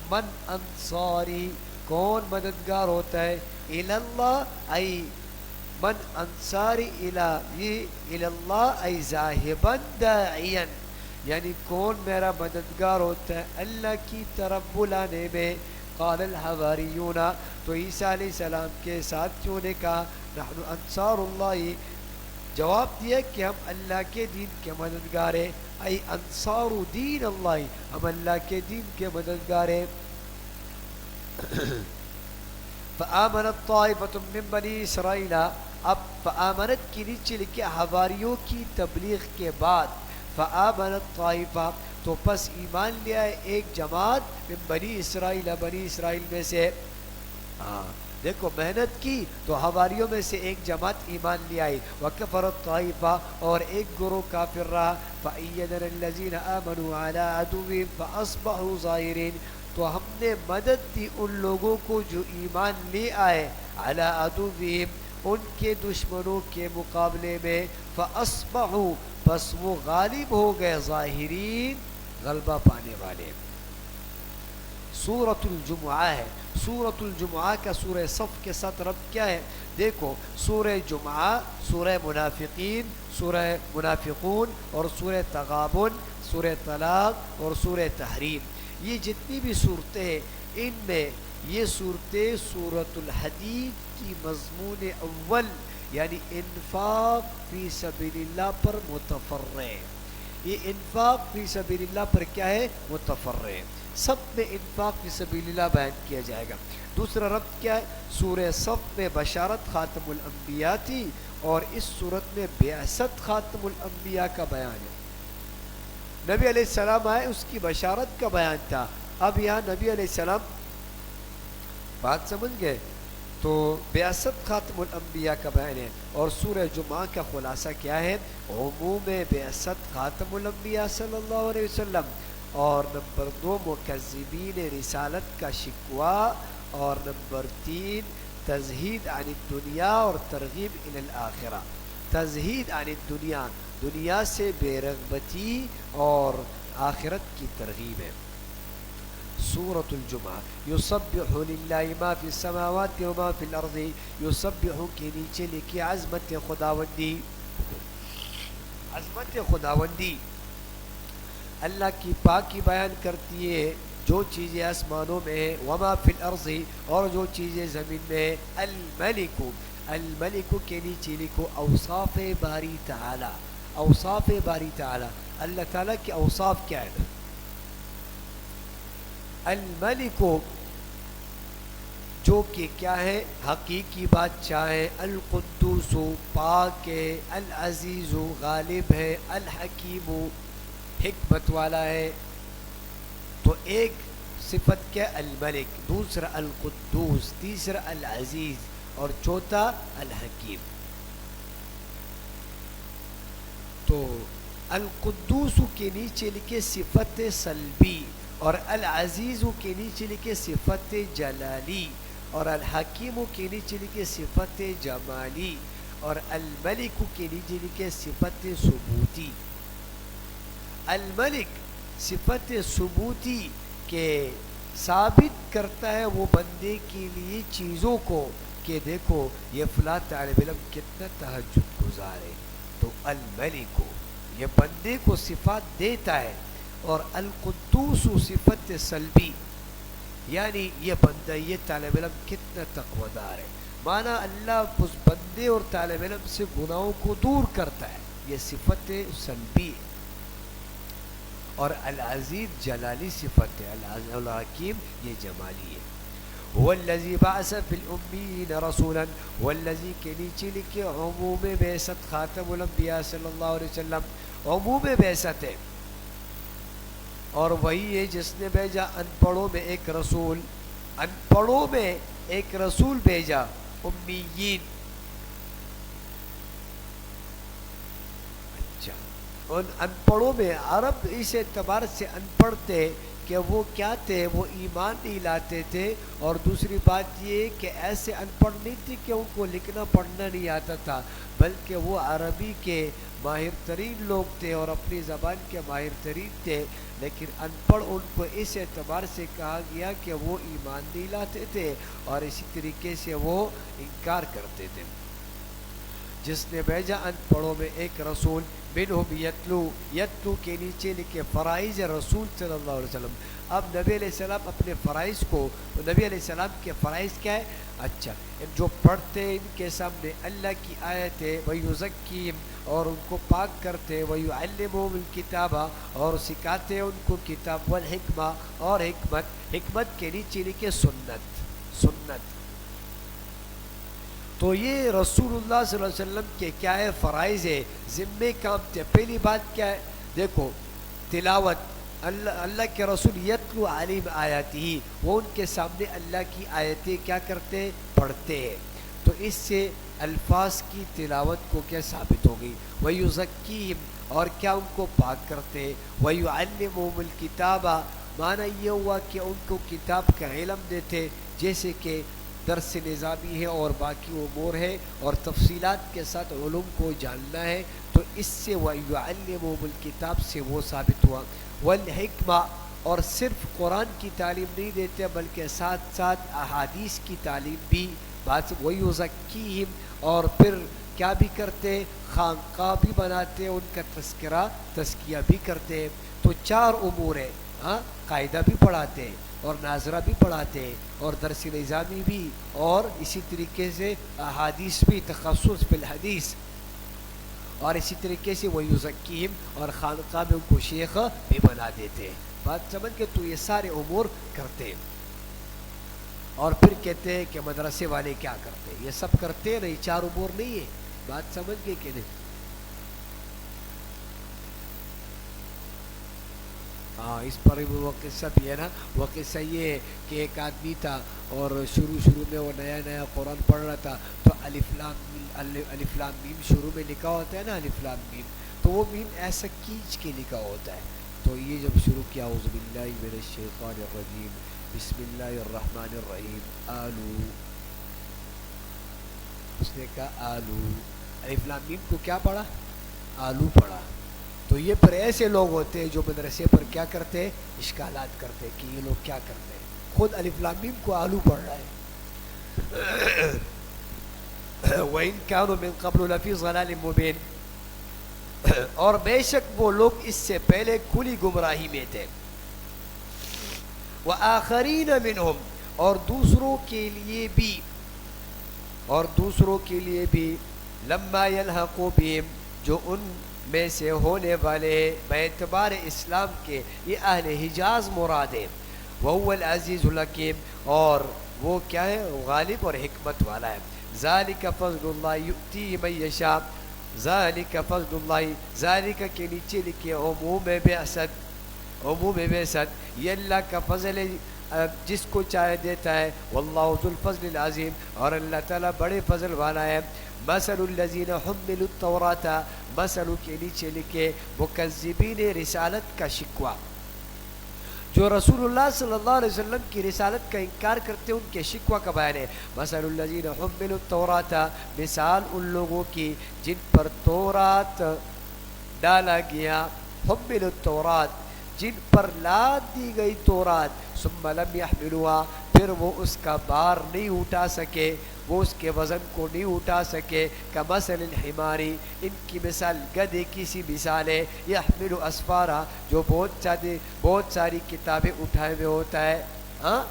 من انصاری، کون مددگار ہوتا ہے. الی اللہ ای من انصاری الی اللہ ای ذاہبا داعیا، یعنی کون میرا مددگار ہوتا ہے اللہ کی طرف بلانے میں. قال الحواریون، تو عیسیٰ علیہ السلام کے ساتھیوں نے کہا نحن انصار اللہ، جواب دیا کہ ہم اللہ کے دین کے مددگار ہیں. ای انصار دین اللہ، ہم اللہ کے دین کے مددگار ہیں. فآمنت طائفۃ من بنی اسرائیل، اب فآمنت کی نیچے لکھے حواریوں کی تبلیغ کے بعد. فآمنت طائفہ، تو پس ایمان لیا ہے ایک جماعت من بنی اسرائیل، بنی اسرائیل میں سے. دیکھو محنت کی تو حواریوں میں سے ایک جماعت ایمان لے آئی. وکفرت طائفہ، اور ایک گروہ کافر رہا. فأیدنا الذین آمنوا علی عدوہم فاصبحوا ظاہرین، تو ہم نے مدد دی ان لوگوں کو جو ایمان لے آئے علی عدوہم، ان کے دشمنوں کے مقابلے میں. فاصبحوا، بس وہ غالب ہو گئے، ظاہرین، غلبہ پانے والے. سورۃ الجمعہ ہے. سورۃ الجمعہ کا سورہ صف کے ساتھ ربط کیا ہے؟ دیکھو سورہ جمعہ، سورہ منافقین، سورہ منافقون، اور سورہ تغابن، سورہ طلاق، اور سورہ تحریم، یہ جتنی بھی صورتیں ہیں ان میں یہ صورتیں سورۃ الحدید کی مضمون اول، یعنی انفاق فی سبیل اللہ پر متفرع. یہ انفاق فی سبیل اللہ پر کیا ہے؟ متفرع. سب میں انفاق فی سبیل اللہ بیان کیا جائے گا. دوسرا ربط کیا ہے؟ سورہ صف میں بشارت خاتم الانبیاء تھی، اور اس صورت میں بعثت خاتم الانبیاء کا بیان ہے. نبی علیہ السلام آئے، اس کی بشارت کا بیان تھا. اب یہاں نبی علیہ السلام، بات سمجھ گئے؟ تو بعثت خاتم الانبیاء کا بیان ہے. اور سورہ جمعہ کا خلاصہ کیا ہے؟ عموم بعثت خاتم الانبیاء صلی اللہ علیہ وسلم. اور نمبر 2 مکذبین رسالت کا شکوہ. اور نمبر 3 تزہید عن الدنیا اور ترغیب الی الآخرہ. تزہید عن الدنیا، دنیا سے بے رغبتی، اور آخرت کی ترغیب ہے. سورۃ الجمعہ. یسبح للہ ما فی السماوات و ما فی الارض، یسبح کے نیچے لکھی عظمت خداوندی. عظمت خداوندی اللہ کی پاکی بیان کرتی ہے، جو چیزیں آسمانوں میں ہیں، وما فی الارض، اور جو چیزیں زمین میں ہیں. الملک، الملک کے نیچے لکھو اوصاف باری تعالی. اوصاف باری تعالی، اللہ تعالیٰ کے اوصاف کیا ہے؟ الملک، جو کہ کیا ہے حقیقی بادشاہ ہے، القدوس پاک ہے، العزیز غالب ہے، الحکیم حکمت والا ہے. تو ایک صفت کیا الملک، دوسرا القدوس، تیسرا العزیز اور چوتھا الحکیم. تو القدوس کے نیچے لکھے صفت سلبی، اور العزیز کے نیچے لکھے صفت جلالی، اور الحکیم کے نیچے لکھے صفت جمالی، اور الملک کے نیچے لکھے صفت ثبوتی. الملک صفت ثبوتی کے ثابت کرتا ہے وہ بندے کے لیے چیزوں کو کہ دیکھو یہ فلاں طالب علم کتنا تہجد گزار ہے، تو الملک کو یہ بندے کو صفات دیتا ہے. اور القدوس صفت سلبی، یعنی یہ بندہ یہ طالب علم کتنا تقویدار ہے، مانا اللہ اس بندے اور طالب علم سے گناہوں کو دور کرتا ہے، یہ صفت سلبی ہے. اور العزیز جلالی صفت ہے، الحکیم یہ جمالی ہے. والذی بعث فی الامیین رسولا، والذی کے نیچے لکھے عموم بعثت خاتم الانبیاء صلی اللہ علیہ وسلم، عموم بعثت ہے، اور وہی ہے جس نے بھیجا ان پڑھوں میں ایک رسول، ان پڑھوں میں ایک رسول بھیجا، امیین. اچھا ان پڑھوں میں عرب اس اعتبار سے ان پڑھ تھے کہ وہ کیا تھے، وہ ایمان نہیں لاتے تھے، اور دوسری بات یہ کہ ایسے ان پڑھ نہیں تھے کہ ان کو لکھنا پڑھنا نہیں آتا تھا، بلکہ وہ عربی کے ماہر ترین لوگ تھے اور اپنی زبان کے ماہر ترین تھے. لیکن ان پڑھ ان کو اس اعتبار سے کہا گیا کہ وہ ایمان نہیں لاتے تھے اور اسی طریقے سے وہ انکار کرتے تھے. جس نے بھیجا ان پڑھوں میں ایک رسول، منہم یتلو، یتلو کے نیچے لکھے فرائض رسول صلی اللہ علیہ وسلم. اب نبی علیہ السلام اپنے فرائض کو، نبی علیہ السلام کے فرائض کیا ہے؟ اچھا جو پڑھتے ان کے سامنے اللہ کی آیت ہے، وَيُزَكِّيهِمْ اور ان کو پاک کرتے، وَيُعَلِّمُهُمُ الْكِتَابَ اور سکھاتے ان کو کتاب، وَالْحِکْمَةَ اور حکمت. حکمت کے نیچے لکھے سنت، سنت. تو یہ رسول اللہ صلی اللہ علیہ وسلم کے کیا ہے فرائض ہے، ذمے کام تھے. پہلی بات کیا ہے؟ دیکھو تلاوت، اللہ کے رسول یتلو علیہم آیاتہ، وہ ان کے سامنے اللہ کی آیتیں کیا کرتے؟ پڑھتے ہیں. تو اس سے الفاظ کی تلاوت کو کیا ثابت ہو گئی. وَيُزَكِّيهِمْ اور کیا ان کو پاک کرتے، وَيُعَلِّمُهُمُ الْكِتَابَ معنی یہ ہوا کہ ان کو کتاب کا علم دیتے، جیسے کہ درس نظامی ہے اور باقی امور ہے اور تفصیلات کے ساتھ علوم کو جاننا ہے. تو اس سے وَيُعَلِّمُهُمُ الْكِتَاب سے وہ ثابت ہوا. والحکمہ اور صرف قرآن کی تعلیم نہیں دیتے بلکہ ساتھ ساتھ احادیث کی تعلیم بھی. بات وَيُزَكِّيهِمْ اور پھر کیا بھی کرتے؟ خانقاہ بھی بناتے، ان کا تزکیہ بھی کرتے. تو چار امور ہے، قاعدہ بھی پڑھاتے اور ناظرہ بھی پڑھاتے اور درس نظامی بھی، اور اسی طریقے سے احادیث بھی، تخصص فی الحدیث، اور اسی طریقے سے وَيُزَكِّيهِمْ اور خانقاہ میں ان کو شیخ بھی بنا دیتے. بات سمجھ کے تو یہ سارے امور کرتے. اور پھر کہتے ہیں کہ مدرسے والے کیا کرتے؟ یہ سب کرتے نہیں، چار امور نہیں ہے. بات سمجھ گئے کہ نہیں؟ ہاں اس پر وہ قصہ بھی ہے نا. وہ قصہ یہ ہے کہ ایک آدمی تھا اور شروع میں وہ نیا قرآن پڑھ رہا تھا، تو الف لام میم شروع میں لکھا ہوتا ہے نا، الف لام میم، تو وہ میم ایسا کھینچ کے لکھا ہوتا ہے. تو یہ جب شروع کیا اعوذ باللہ من الشیطان الرجیم بسم اللہ الرحمن الرحیم آلو، اس نے کہا آلو، الف لام میم کو کیا پڑھا؟ آلو پڑھا. تو یہ پر ایسے لوگ ہوتے ہیں جو مدرسے پر کیا کرتے؟ اشکالات کرتے کہ یہ لوگ کیا کرتے ہیں، خود الف لام میم کو آلو پڑھ رہا ہے. وَإِن كَانُوا مِن قَبْلُ لَفِي ضَلَالٍ مُبِينٍ اور بے شک وہ لوگ اس سے پہلے کھلی گمراہی میں تھے. وَآخَرِينَ مِنْهُمْ اور دوسروں کے لیے بھی لَمَّا يَلْحَقُوا بِهِمْ جو ان میں سے ہونے والے باعتبار اسلام کے، یہ اہل حجاز مراد ہے. وَهُوَ الْعَزِيزُ الْحَكِيمُ اور وہ کیا ہے؟ غالب اور حکمت والا ہے. ذالک فضل اللہ یؤتی من یشاء. ذالک فضل اللہ، ذالک کے نیچے لکھے عموم بعثت، عموم بعثت، یہ اللہ کا فضل ہے جس کو چاہے دیتا ہے. واللہ ذو الفضل العظیم، اور اللہ تعالیٰ بڑے فضل والا ہے. مثل الذین حملوا التوراۃ، مثل کے نیچے لکھے مکذبین رسالت کا شکوہ، جو رسول اللہ صلی اللہ علیہ وسلم کی رسالت کا انکار کرتے ہیں، ان کے شکوہ کا بیان ہے. مثل الذین حملوا التوراۃ، مثال ان لوگوں کی جن پر تورات ڈالا گیا، حملوا التوراۃ جن پر لاد دی گئی تورات، ثم لم يحملوها پھر وہ اس کا بار نہیں اٹھا سکے، وہ اس کے وزن کو نہیں اٹھا سکے. کمثل الحماری، ان کی مثال گدھے کی سی مثال ہے. یحمل اسفارا، جو بہت ساری کتابیں اٹھائے ہوئے ہوتا ہے. ہاں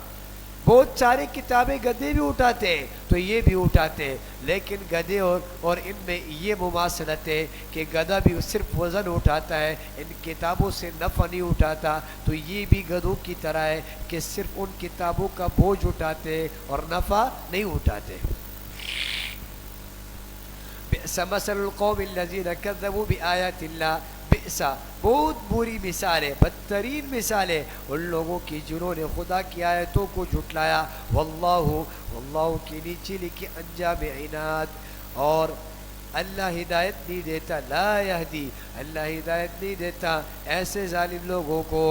بہت ساری کتابیں گدھے بھی اٹھاتے ہیں تو یہ بھی اٹھاتے ہیں، لیکن گدھے اور ان میں یہ مماثلت ہے کہ گدھا بھی صرف وزن اٹھاتا ہے، ان کتابوں سے نفع نہیں اٹھاتا. تو یہ بھی گدھوں کی طرح ہے کہ صرف ان کتابوں کا بوجھ اٹھاتے ہیں اور نفع نہیں اٹھاتے. بئس مثل القوم الذین کذبوا بآیات اللہ، بئس بہت بری مثال ہے، بدترین مثال ہے ان لوگوں کی جنہوں نے خدا کی آیتوں کو جھٹلایا. واللہ کے نیچے لکھی انجام عناد، اور اللہ ہدایت نہیں دیتا. لا یہدی، اللہ ہدایت نہیں دیتا ایسے ظالم لوگوں کو.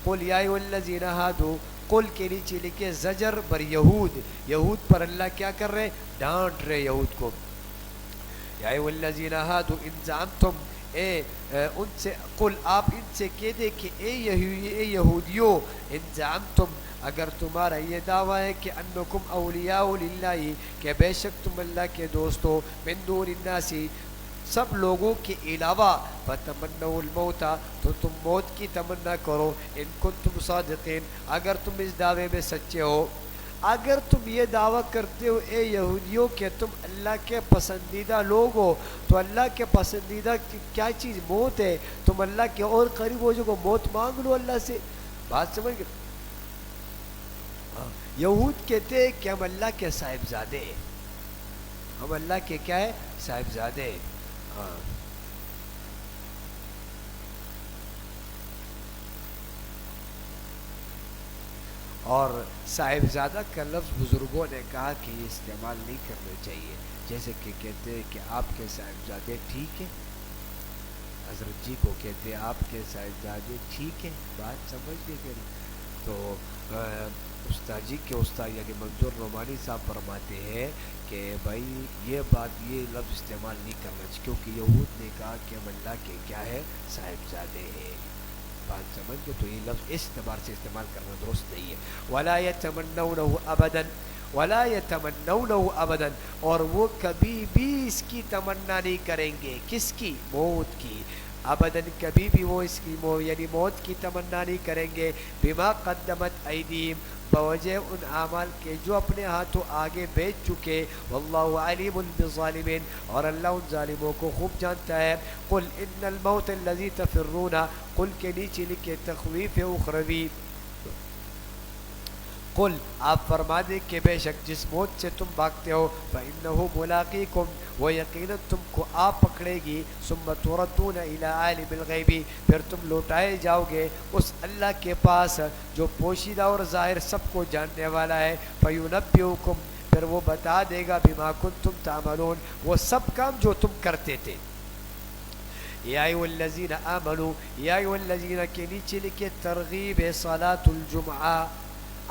قل یا ایھا الذین ھادوا، قل کے نیچے لکھے زجر بر یہود، یہود پر اللہ کیا کر رہے؟ ڈانٹ رہے یہود کو. یا ایھا الذین ھادوا ان زعمتم، ان سے قل آپ ان سے کہہ دے کہ اے یہودیو، ان زعمتم اگر تمہارا یہ دعویٰ ہے کہ انکم اولیاء للہ، کہ بے شک تم اللہ کے دوست ہو، من دون الناس سب لوگوں کے علاوہ، فتمنوا الموت تو تم موت کی تمنا کرو، ان کنتم صادقین اگر تم اس دعوے میں سچے ہو. اگر تم یہ دعویٰ کرتے ہو اے یہودیوں کہ تم اللہ کے پسندیدہ لوگ ہو، تو اللہ کے پسندیدہ کیا چیز؟ موت ہے. تم اللہ کے اور قریب ہو جو موت مانگ لو اللہ سے. بات سمجھ گئے؟ یہود کہتے ہیں کہ ہم اللہ کے صاحبزادے ہیں، ہم اللہ کے کیا ہے؟ صاحبزادے ہیں. اور صاحبزادہ کا لفظ بزرگوں نے کہا کہ یہ استعمال نہیں کرنا چاہیے. جیسے کہ کہتے ہیں کہ آپ کے صاحبزادے ٹھیک ہے، حضرت جی کو کہتے ہیں آپ کے صاحبزادے ٹھیک ہے. بات سمجھ لے کر تو استاد جی کے استاد یعنی منظور نعمانی صاحب فرماتے ہیں کہ بھائی یہ بات، یہ لفظ استعمال نہیں کرنا چاہیے، کیونکہ یہود نے کہا کہ ہم اللہ کے کیا ہے؟ صاحبزادے ہیں. بات سمجھ گئے؟ تو یہ لفظ اس اعتبار سے استعمال کرنا درست نہیں ہے. ولا يتمنونه ابدا، ولا يتمنونه ابدا، اور وہ کبھی بھی اس کی تمنا نہیں کریں گے. کس کی؟ موت کی. ابداً کبھی بھی وہ اس کی یعنی موت کی تمنا نہیں کریں گے. بما قدمت ایدیہم، بوجہ ان اعمال کے جو اپنے ہاتھوں آگے بیچ چکے. واللہ علیم بالظالمین، اور اللہ ان ظالموں کو خوب جانتا ہے. قل ان الموت الذی تفرون، قل کے نیچے لکھے تخویف اخروی. قل آپ فرما دیں کہ بے شک جس موت سے تم بھاگتے ہو، فإنہ ملاقیکم، وہ یقیناً تم کو آپ پکڑے گی. ثم تردون الی عالم الغیب، پھر تم لوٹائے جاؤ گے اس اللہ کے پاس جو پوشیدہ اور ظاہر سب کو جاننے والا ہے. فینبئکم، پھر وہ بتا دے گا بما کنتم تعملون، وہ سب کام جو تم کرتے تھے. یا ایھا الذین آمنوا، یا ایھا الذین کے نیچے لکھے ترغیب صلاۃ الجمعہ.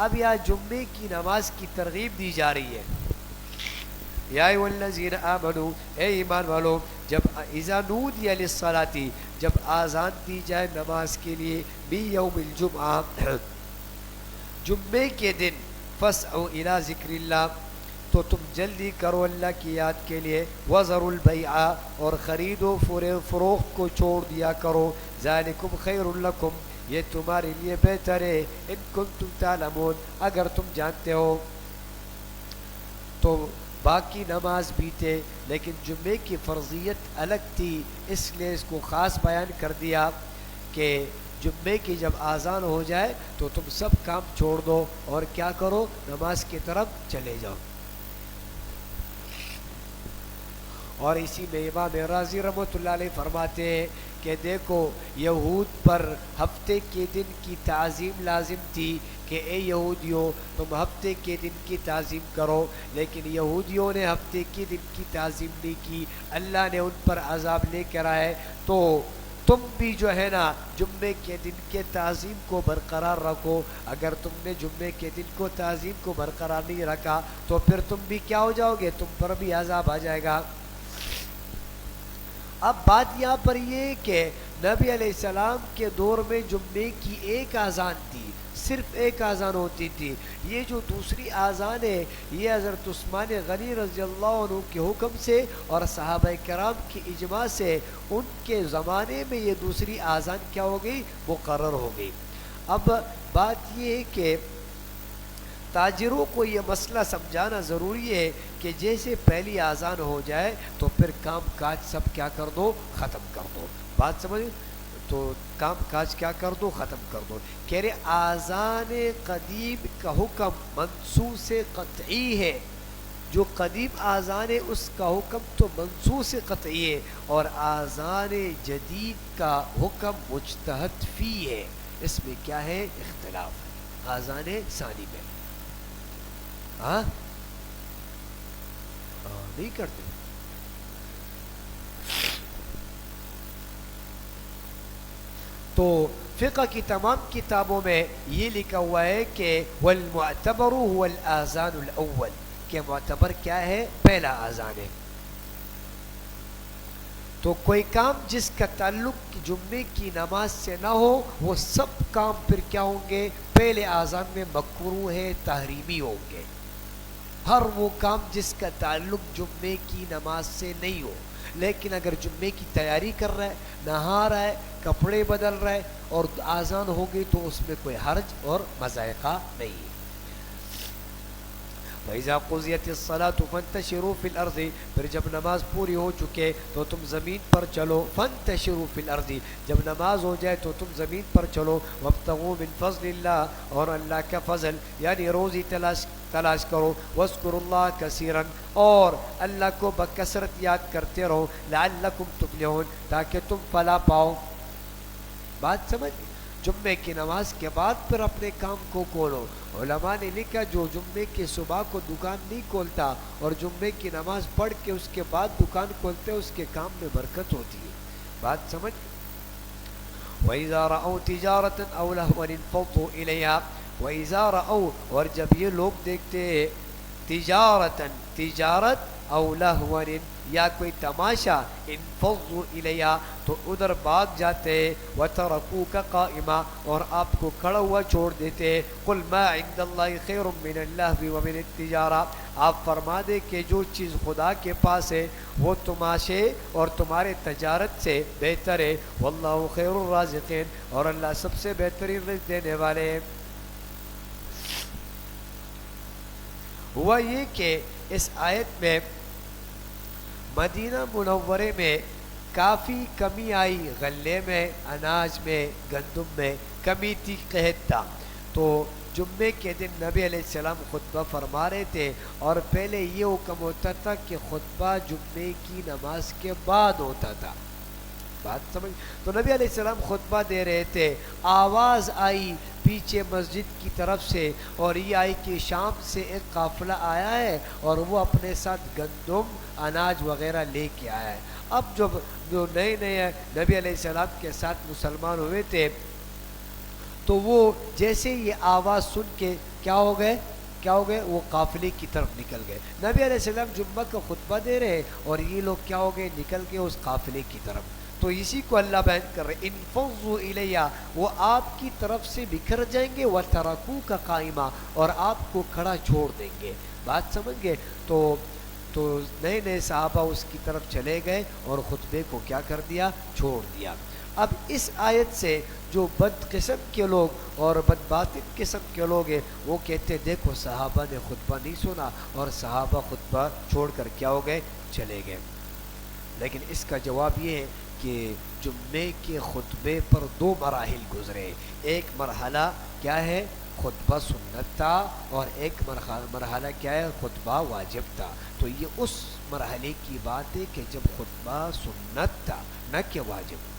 اب یہاں جمعے کی نماز کی ترغیب دی جا رہی ہے. یا ایھا الذین آمنوا، اے ایمان والو، جب اذا نودی للصلاۃ، جب آذان دی جائے نماز کے لیے، بیوم الجمعہ، جمعے کے دن، فاسعوا الی ذکر اللہ، تو تم جلدی کرو اللہ کی یاد کے لیے. وذروا البیع، اور خرید و فروخت کو چھوڑ دیا کرو. ذالکم خیر لکم، یہ تمہارے لیے بہتر ہے. ان کنتم تعلمون، اگر تم جانتے ہو. تو باقی نماز بھی تھے لیکن جمعے کی فرضیت الگ تھی، اس لیے اس کو خاص بیان کر دیا کہ جمعے کی جب آذان ہو جائے تو تم سب کام چھوڑ دو اور کیا کرو، نماز کی طرف چلے جاؤ۔ اور اسی میں امام رازی رحمۃ اللہ علیہ فرماتے ہیں کہ دیکھو یہود پر ہفتے کے دن کی تعظیم لازم تھی کہ اے یہودیوں تم ہفتے کے دن کی تعظیم کرو، لیکن یہودیوں نے ہفتے کے دن کی تعظیم نہیں کی، اللہ نے ان پر عذاب لے کر آئے۔ تو تم بھی جو ہے نا جمعے کے دن کے تعظیم کو برقرار رکھو، اگر تم نے جمعے کے دن کو تعظیم کو برقرار نہیں رکھا تو پھر تم بھی کیا ہو جاؤ گے، تم پر بھی عذاب آ جائے گا۔ اب بات یہاں پر یہ کہ نبی علیہ السلام کے دور میں جمعے کی ایک اذان تھی، صرف ایک اذان ہوتی تھی۔ یہ جو دوسری اذان ہے یہ حضرت عثمان غنی رضی اللہ عنہ کے حکم سے اور صحابہ کرام کی اجماع سے ان کے زمانے میں یہ دوسری اذان کیا ہو گئی، مقرر ہو گئی۔ اب بات یہ ہے کہ تاجروں کو یہ مسئلہ سمجھانا ضروری ہے کہ جیسے پہلی اذان ہو جائے تو پھر کام کاج سب کیا کر دو، ختم کر دو۔ بات سمجھ، تو کام کاج کیا کر دو، ختم کر دو۔ کہہ رہے اذان قدیم کا حکم منسوخ قطعی ہے، جو قدیم اذان ہے اس کا حکم تو منسوخ قطعی ہے، اور اذان جدید کا حکم مجتہد فی ہے۔ اس میں کیا ہے، اختلاف ہے اذان ثانی میں۔ ہاں نہیں کرتے۔ تو فقہ کی تمام کتابوں میں یہ لکھا ہوا ہے کہ والمعتبر هو الاذان الاول، کہ معتبر کیا ہے، پہلا اذان ہے۔ تو کوئی کام جس کا تعلق جمعے کی نماز سے نہ ہو وہ سب کام پھر کیا ہوں گے، پہلے اذان میں مکروہ ہے، تحریمی ہوں گے۔ ہر وہ کام جس کا تعلق جمعے کی نماز سے نہیں ہو، لیکن اگر جمعے کی تیاری کر رہا ہے، نہا رہا ہے، کپڑے بدل رہا ہے اور آذان ہو گئی تو اس میں کوئی حرج اور مذائقہ نہیں ہے۔ وَإِذَا قُضِيَتِ الصَّلَاةُ فَانتَشِرُوا فِي الْأَرْضِ، پھر جب نماز پوری ہو چکے تو تم زمین پر چلو، فَانتَشِرُوا فِي الْأَرْضِ، جب نماز ہو جائے تو تم زمین پر چلو، وَابْتَغُوا مِنْ فَضْلِ اللَّهِ، اور اللہ کا فضل یعنی روزی تلاش کرو، وَاذْكُرُوا اللَّهَ كَثِيرًا، اور اللہ کو بکثرت یاد کرتے رہو، لَعَلَّكُمْ تُفْلِحُونَ، تاکہ تم فلاح پاؤ۔ بات سمجھ، جمعے کی نماز کے بعد پھر اپنے کام کو کھولو۔ علماء نے لکھا جو جمعے کی صبح کو دکان نہیں کھولتا اور جمعے کی نماز پڑھ کے اس کے بعد دکان کھولتے اس کے کام میں برکت ہوتی ہے۔ بات سمجھ۔ وَإِذَا رَأَوْا تِجَارَةً أَوْ لَهْوًا انفَضُّوا إِلَيْهَا، وَإِذَا رَأَوْا، اور جب یہ لوگ دیکھتے ہیں تجارتاً، تجارت، او لہون، یا کوئی تماشا، انفضوا الیہا، تو ادھر بھاگ جاتے، وترکوک قائما، اور آپ کو کھڑا ہوا چھوڑ دیتے۔ قل ما عند اللہ خیر من اللہو ومن التجارہ، آپ فرما دے کہ جو چیز خدا کے پاس ہے وہ تماشے اور تمہارے تجارت سے بہتر ہے، واللہ خیر الرازقین، اور اللہ سب سے بہترین رزق دینے والے ہیں۔ ہوا یہ کہ اس آیت میں مدینہ منورے میں کافی کمی آئی، غلے میں، اناج میں، گندم میں کمی تھی، قحط تھا۔ تو جمعے کے دن نبی علیہ السلام خطبہ فرما رہے تھے، اور پہلے یہ حکم ہوتا تھا کہ خطبہ جمعے کی نماز کے بعد ہوتا تھا۔ بات سمجھ، تو نبی علیہ السلام خطبہ دے رہے تھے، آواز آئی پیچھے مسجد کی طرف سے، اور یہ آئی کہ شام سے ایک قافلہ آیا ہے اور وہ اپنے ساتھ گندم، اناج وغیرہ لے کے آیا ہے۔ اب جب جو نئے نبی علیہ السلام کے ساتھ مسلمان ہوئے تھے تو وہ جیسے یہ آواز سن کے کیا ہو گئے، وہ قافلے کی طرف نکل گئے۔ نبی علیہ السلام جمعہ کا خطبہ دے رہے اور یہ لوگ کیا ہو گئے، نکل گئے اس قافلے کی طرف۔ تو اسی کو اللہ بیان کر رہے، انفضوا الیہ، وہ آپ کی طرف سے بکھر جائیں گے، وترکوک قائما، اور آپ کو کھڑا چھوڑ دیں گے۔ بات سمجھ گئے۔ تو نئے صحابہ اس کی طرف چلے گئے اور خطبے کو کیا کر دیا، چھوڑ دیا۔ اب اس آیت سے جو بد قسم کے لوگ اور بد باطن قسم کے لوگ ہیں وہ کہتے دیکھو صحابہ نے خطبہ نہیں سنا اور صحابہ خطبہ چھوڑ کر کیا ہو گئے، چلے گئے۔ لیکن اس کا جواب یہ ہے کہ جمعے کے خطبے پر دو مراحل گزرے. ایک مرحلہ کیا ہے؟ خطبہ سنت تھا، اور ایک مرحلہ کیا ہے؟ خطبہ واجب تھا. تو یہ اس مرحلے کی بات ہے کہ جب خطبہ سنت تھا نہ کہ واجب.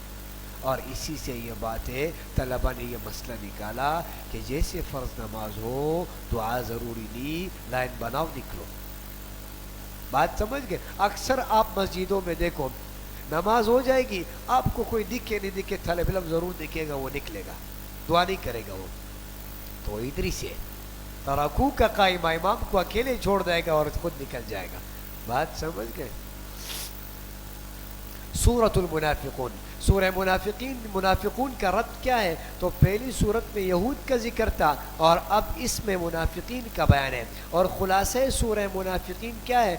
اور اسی سے یہ بات ہے طلبہ نے یہ مسئلہ نکالا کہ جیسے فرض نماز ہو دعا ضروری نہیں، لائن بناؤ نکلو. بات سمجھ گئے؟ اکثر آپ مسجدوں میں دیکھو نماز ہو جائے گی، آپ کو کوئی دکھے نہیں دکھے طالب علم ضرور دکھے گا، وہ نکلے گا، دعا نہیں کرے گا وہ. تو ادھر سے تراکو کا قائم امام کو اکیلے چھوڑ دے گا اور خود نکل جائے گا. بات سمجھ گئے؟ سورۃ المنافقون، سورہ منافقون کا رد کیا ہے؟ تو پہلی سورت میں یہود کا ذکر تھا اور اب اس میں منافقین کا بیان ہے. اور خلاصہ سورہ منافقین کیا ہے؟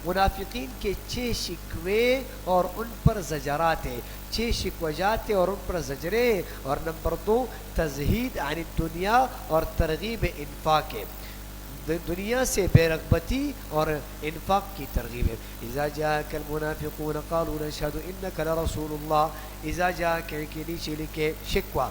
منافقین کے 6 شکوے اور ان پر زجرات ہیں. 6 شکوجات اور ان پر زجرے. اور نمبر 2 تزہید عن الدنیا اور ترغیب انفاق ہے، دنیا سے بے رغبتی اور انفاق کی ترغیب ہے. اذا جاءك المنافقون قالوا نشهد انك لرسول الله. اذا جاءك کے نیچے لکھے شکوہ